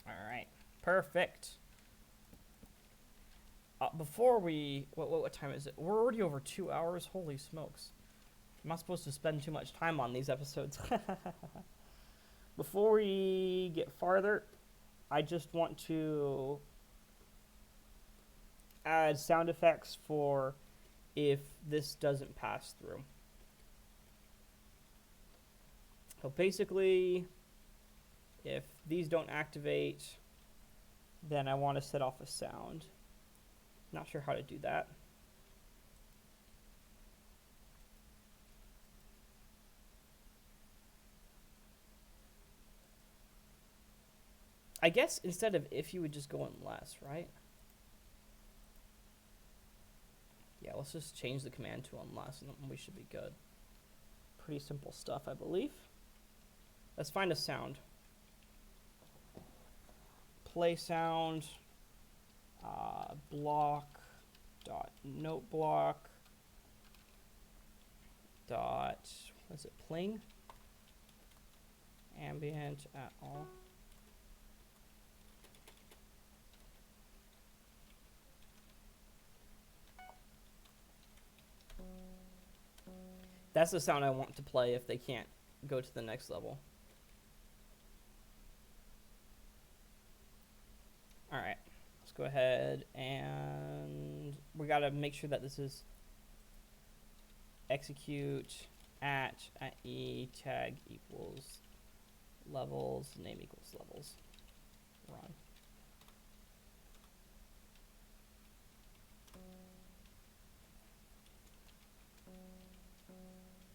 Alright, perfect. Before we... What time is it? We're already over 2 hours. Holy smokes. I'm not supposed to spend too much time on these episodes. Before we get farther, I just want to add sound effects for if this doesn't pass through. So basically, if these don't activate, then I want to set off a sound. Not sure how to do that. I guess instead of if, you would just go unless, right? Yeah, let's just change the command to unless and we should be good. Pretty simple stuff, I believe. Let's find a sound. Play sound, block, dot note block, dot, what is it, pling? Ambient at all. That's the sound I want to play if they can't go to the next level. Alright, let's go ahead and we gotta make sure that this is execute at e tag equals levels, name equals levels. Run.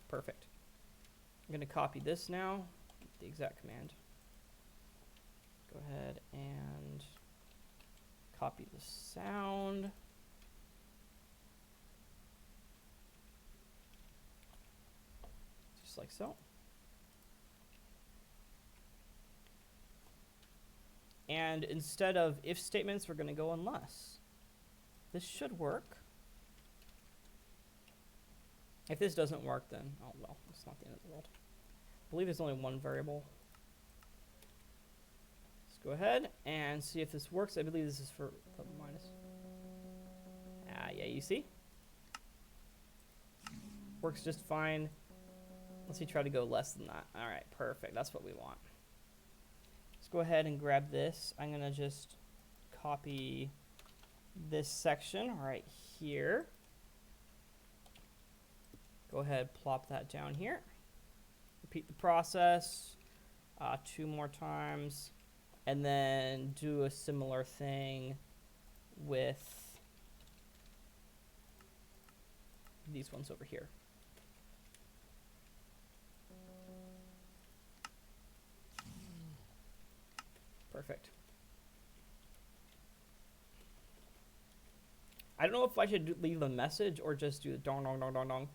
Perfect. I'm going to copy this now, the exact command. Go ahead and copy the sound. Just like so. And instead of if statements, we're going to go unless. This should work. If this doesn't work, then, oh well, it's not the end of the world. I believe there's only one variable. Let's go ahead and see if this works. I believe this is for the minus. Yeah, you see? Works just fine. Let's see, try to go less than that. All right, perfect. That's what we want. Let's go ahead and grab this. I'm going to just copy this section right here. Go ahead, plop that down here. Repeat the process 2 more times. And then do a similar thing with these ones over here. Perfect. I don't know if I should leave a message or just do the dong dong dong dong dong.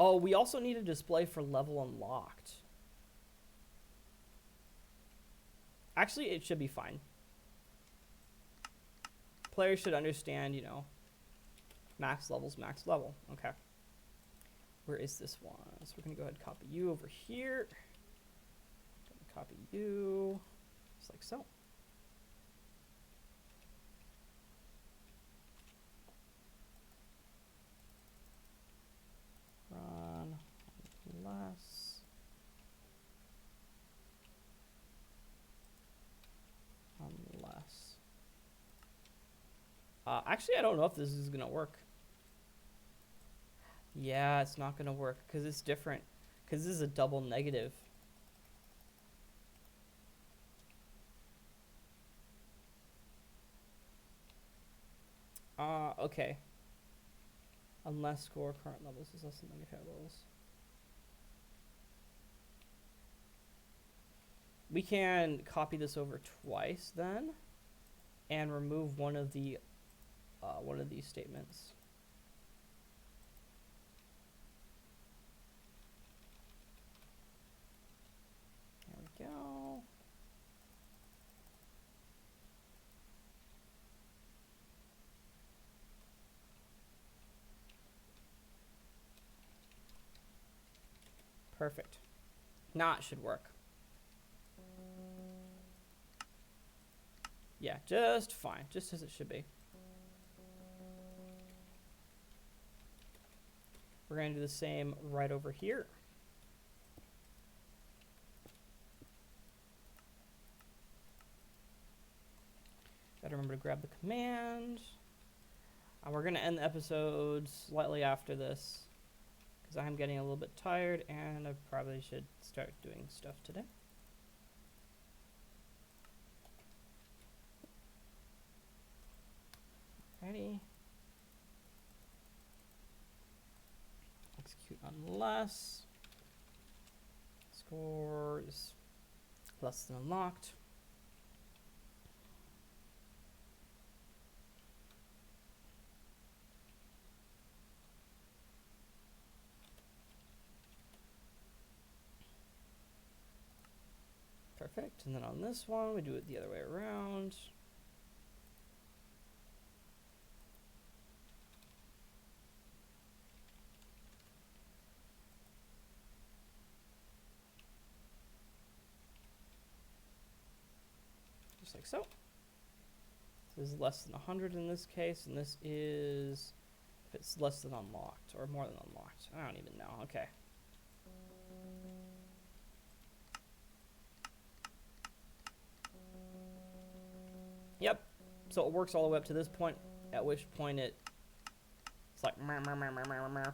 Oh, we also need a display for level unlocked. Actually, it should be fine. Players should understand, you know, max level's max level. Okay. Where is this one? So we're going to go ahead and copy you over here. Copy you, just like so. Run less. Unless. Actually, I don't know if this is going to work. Yeah, it's not going to work because it's different. Because this is a double negative. Okay. Unless score current levels is less than 95 levels. We can copy this over twice then, and remove one of these statements. There we go. Perfect. Now it should work. Yeah, just fine. Just as it should be. We're going to do the same right over here. Gotta remember to grab the command. And we're going to end the episode slightly after this, because I'm getting a little bit tired and I probably should start doing stuff today. Ready? Execute unless scores less than unlocked. Perfect. And then on this one, we do it the other way around. Just like so. This is less than 100 in this case, and this is if it's less than unlocked or more than unlocked. I don't even know. Okay. Yep. So it works all the way up to this point, at which point it's like meh, meh, meh, meh, meh, meh.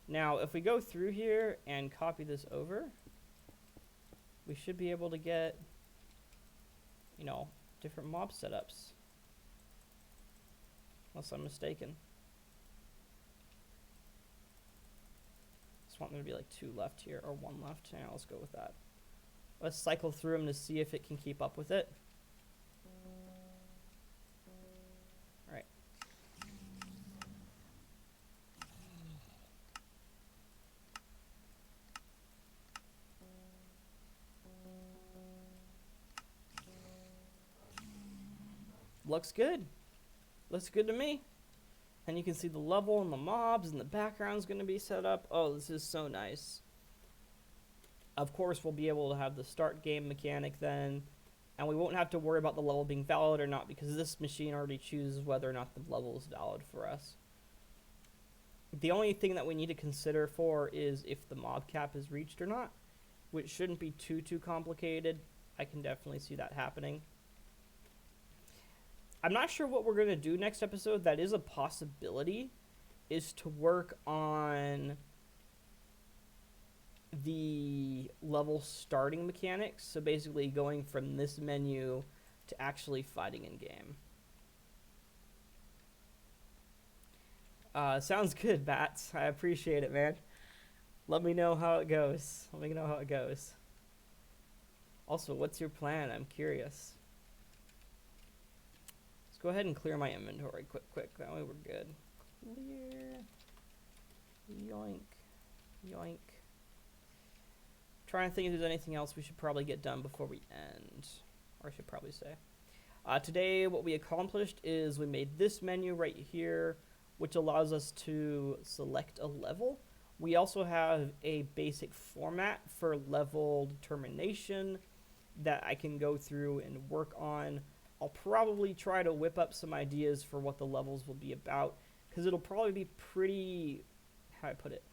Now, if we go through here and copy this over, we should be able to get, you know, different mob setups. Unless I'm mistaken. Just want there to be like 2 left here, or 1 left. Yeah, let's go with that. Let's cycle through them to see if it can keep up with it. All right. Looks good. Looks good to me. And you can see the level and the mobs and the background's going to be set up. Oh, this is so nice. Of course, we'll be able to have the start game mechanic then, and we won't have to worry about the level being valid or not, because this machine already chooses whether or not the level is valid for us. The only thing that we need to consider for is if the mob cap is reached or not, which shouldn't be too complicated. I can definitely see that happening. I'm not sure what we're going to do next episode. That is a possibility, is to work on the level starting mechanics. So basically going from this menu to actually fighting in game. Sounds good, Bats. I appreciate it, man. Let me know how it goes. Let me know how it goes. Also, what's your plan? I'm curious. Let's go ahead and clear my inventory quick. That way we're good. Clear. Yoink. Yoink. Trying to think if there's anything else we should probably get done before we end. Or I should probably say. Today, what we accomplished is we made this menu right here which allows us to select a level. We also have a basic format for level determination that I can go through and work on. I'll probably try to whip up some ideas for what the levels will be about, because it'll probably be pretty, how do I put it?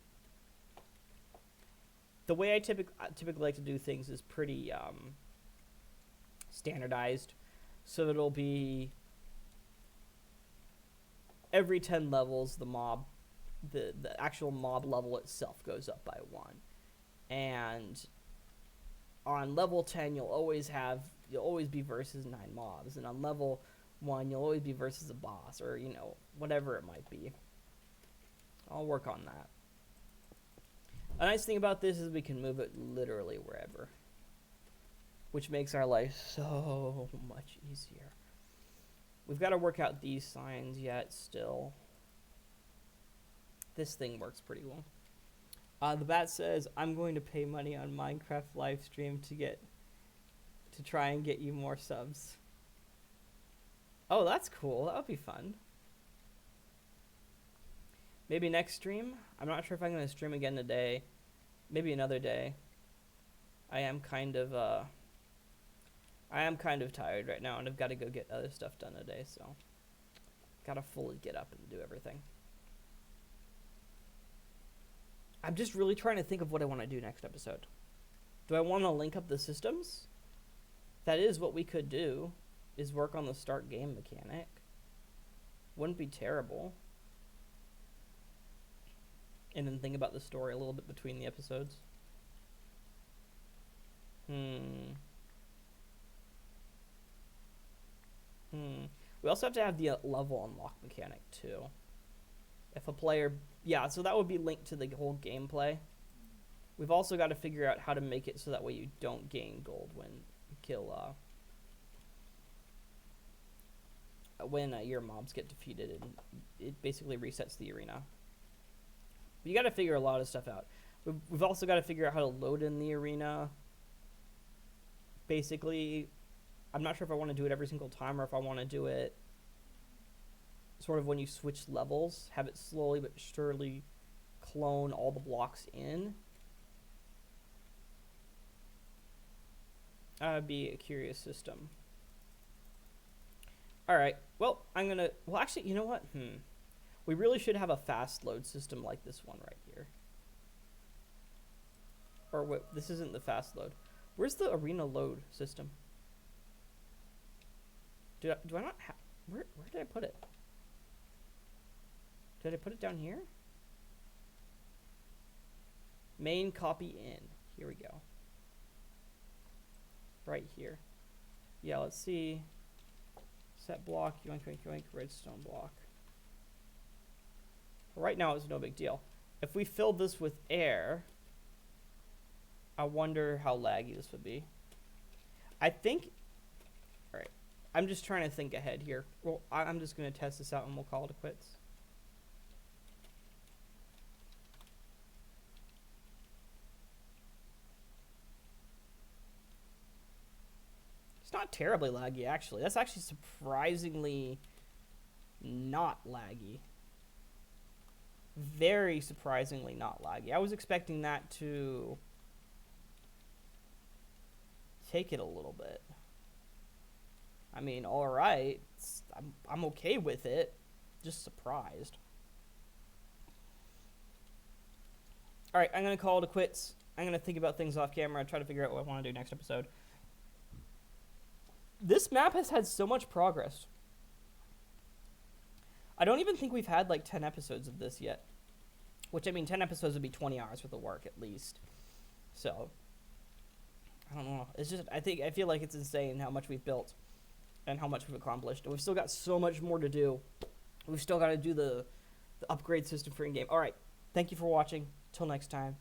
The way I typically like to do things is pretty standardized. So it'll be every 10 levels, the actual mob level itself goes up by 1. And on level 10, you'll always be versus 9 mobs. And on level 1, you'll always be versus a boss, or, whatever it might be. I'll work on that. A nice thing about this is we can move it literally wherever, which makes our life so much easier. We've got to work out these signs yet still. This thing works pretty well. The bat says, I'm going to pay money on Minecraft livestream to try and get you more subs. Oh, that's cool. That would be fun. Maybe next stream. I'm not sure if I'm going to stream again today. Maybe another day. I am kind of tired right now, and I've got to go get other stuff done today, so gotta fully get up and do everything. I'm just really trying to think of what I want to do next episode. Do I want to link up the systems? That is what we could do, is work on the start game mechanic. Wouldn't be terrible. And then think about the story a little bit between the episodes. We also have to have the level unlock mechanic too. If a player, so that would be linked to the whole gameplay. We've also got to figure out how to make it so that way you don't gain gold when you kill, when your mobs get defeated, and it basically resets the arena. But you got to figure a lot of stuff out. We've also got to figure out how to load in the arena. Basically, I'm not sure if I want to do it every single time or if I want to do it sort of when you switch levels, have it slowly but surely clone all the blocks in. That would be a curious system. Alright, well, actually, you know what? We really should have a fast load system like this one right here. Or what? This isn't the fast load. Where's the arena load system? Do I not have... Where did I put it? Did I put it down here? Main copy in. Here we go. Right here. Yeah, let's see. Set block, yoink, yoink, yoink, redstone block. Right now it's no big deal. If we filled this with air, I wonder how laggy this would be. I think... Alright. I'm just trying to think ahead here. Well, I'm just going to test this out and we'll call it quits. It's not terribly laggy, actually. That's actually surprisingly not laggy. Very surprisingly not laggy. I was expecting that to take it a little bit. I mean, all right. I'm okay with it. Just surprised. All right, I'm going to call it quits. I'm going to think about things off camera and try to figure out what I want to do next episode. This map has had so much progress. I don't even think we've had like 10 episodes of this yet. Which, I mean, 10 episodes would be 20 hours worth of work at least. So, I don't know. It's just, I feel like it's insane how much we've built and how much we've accomplished. And we've still got so much more to do. We've still got to do the upgrade system for in-game. All right. Thank you for watching. Till next time.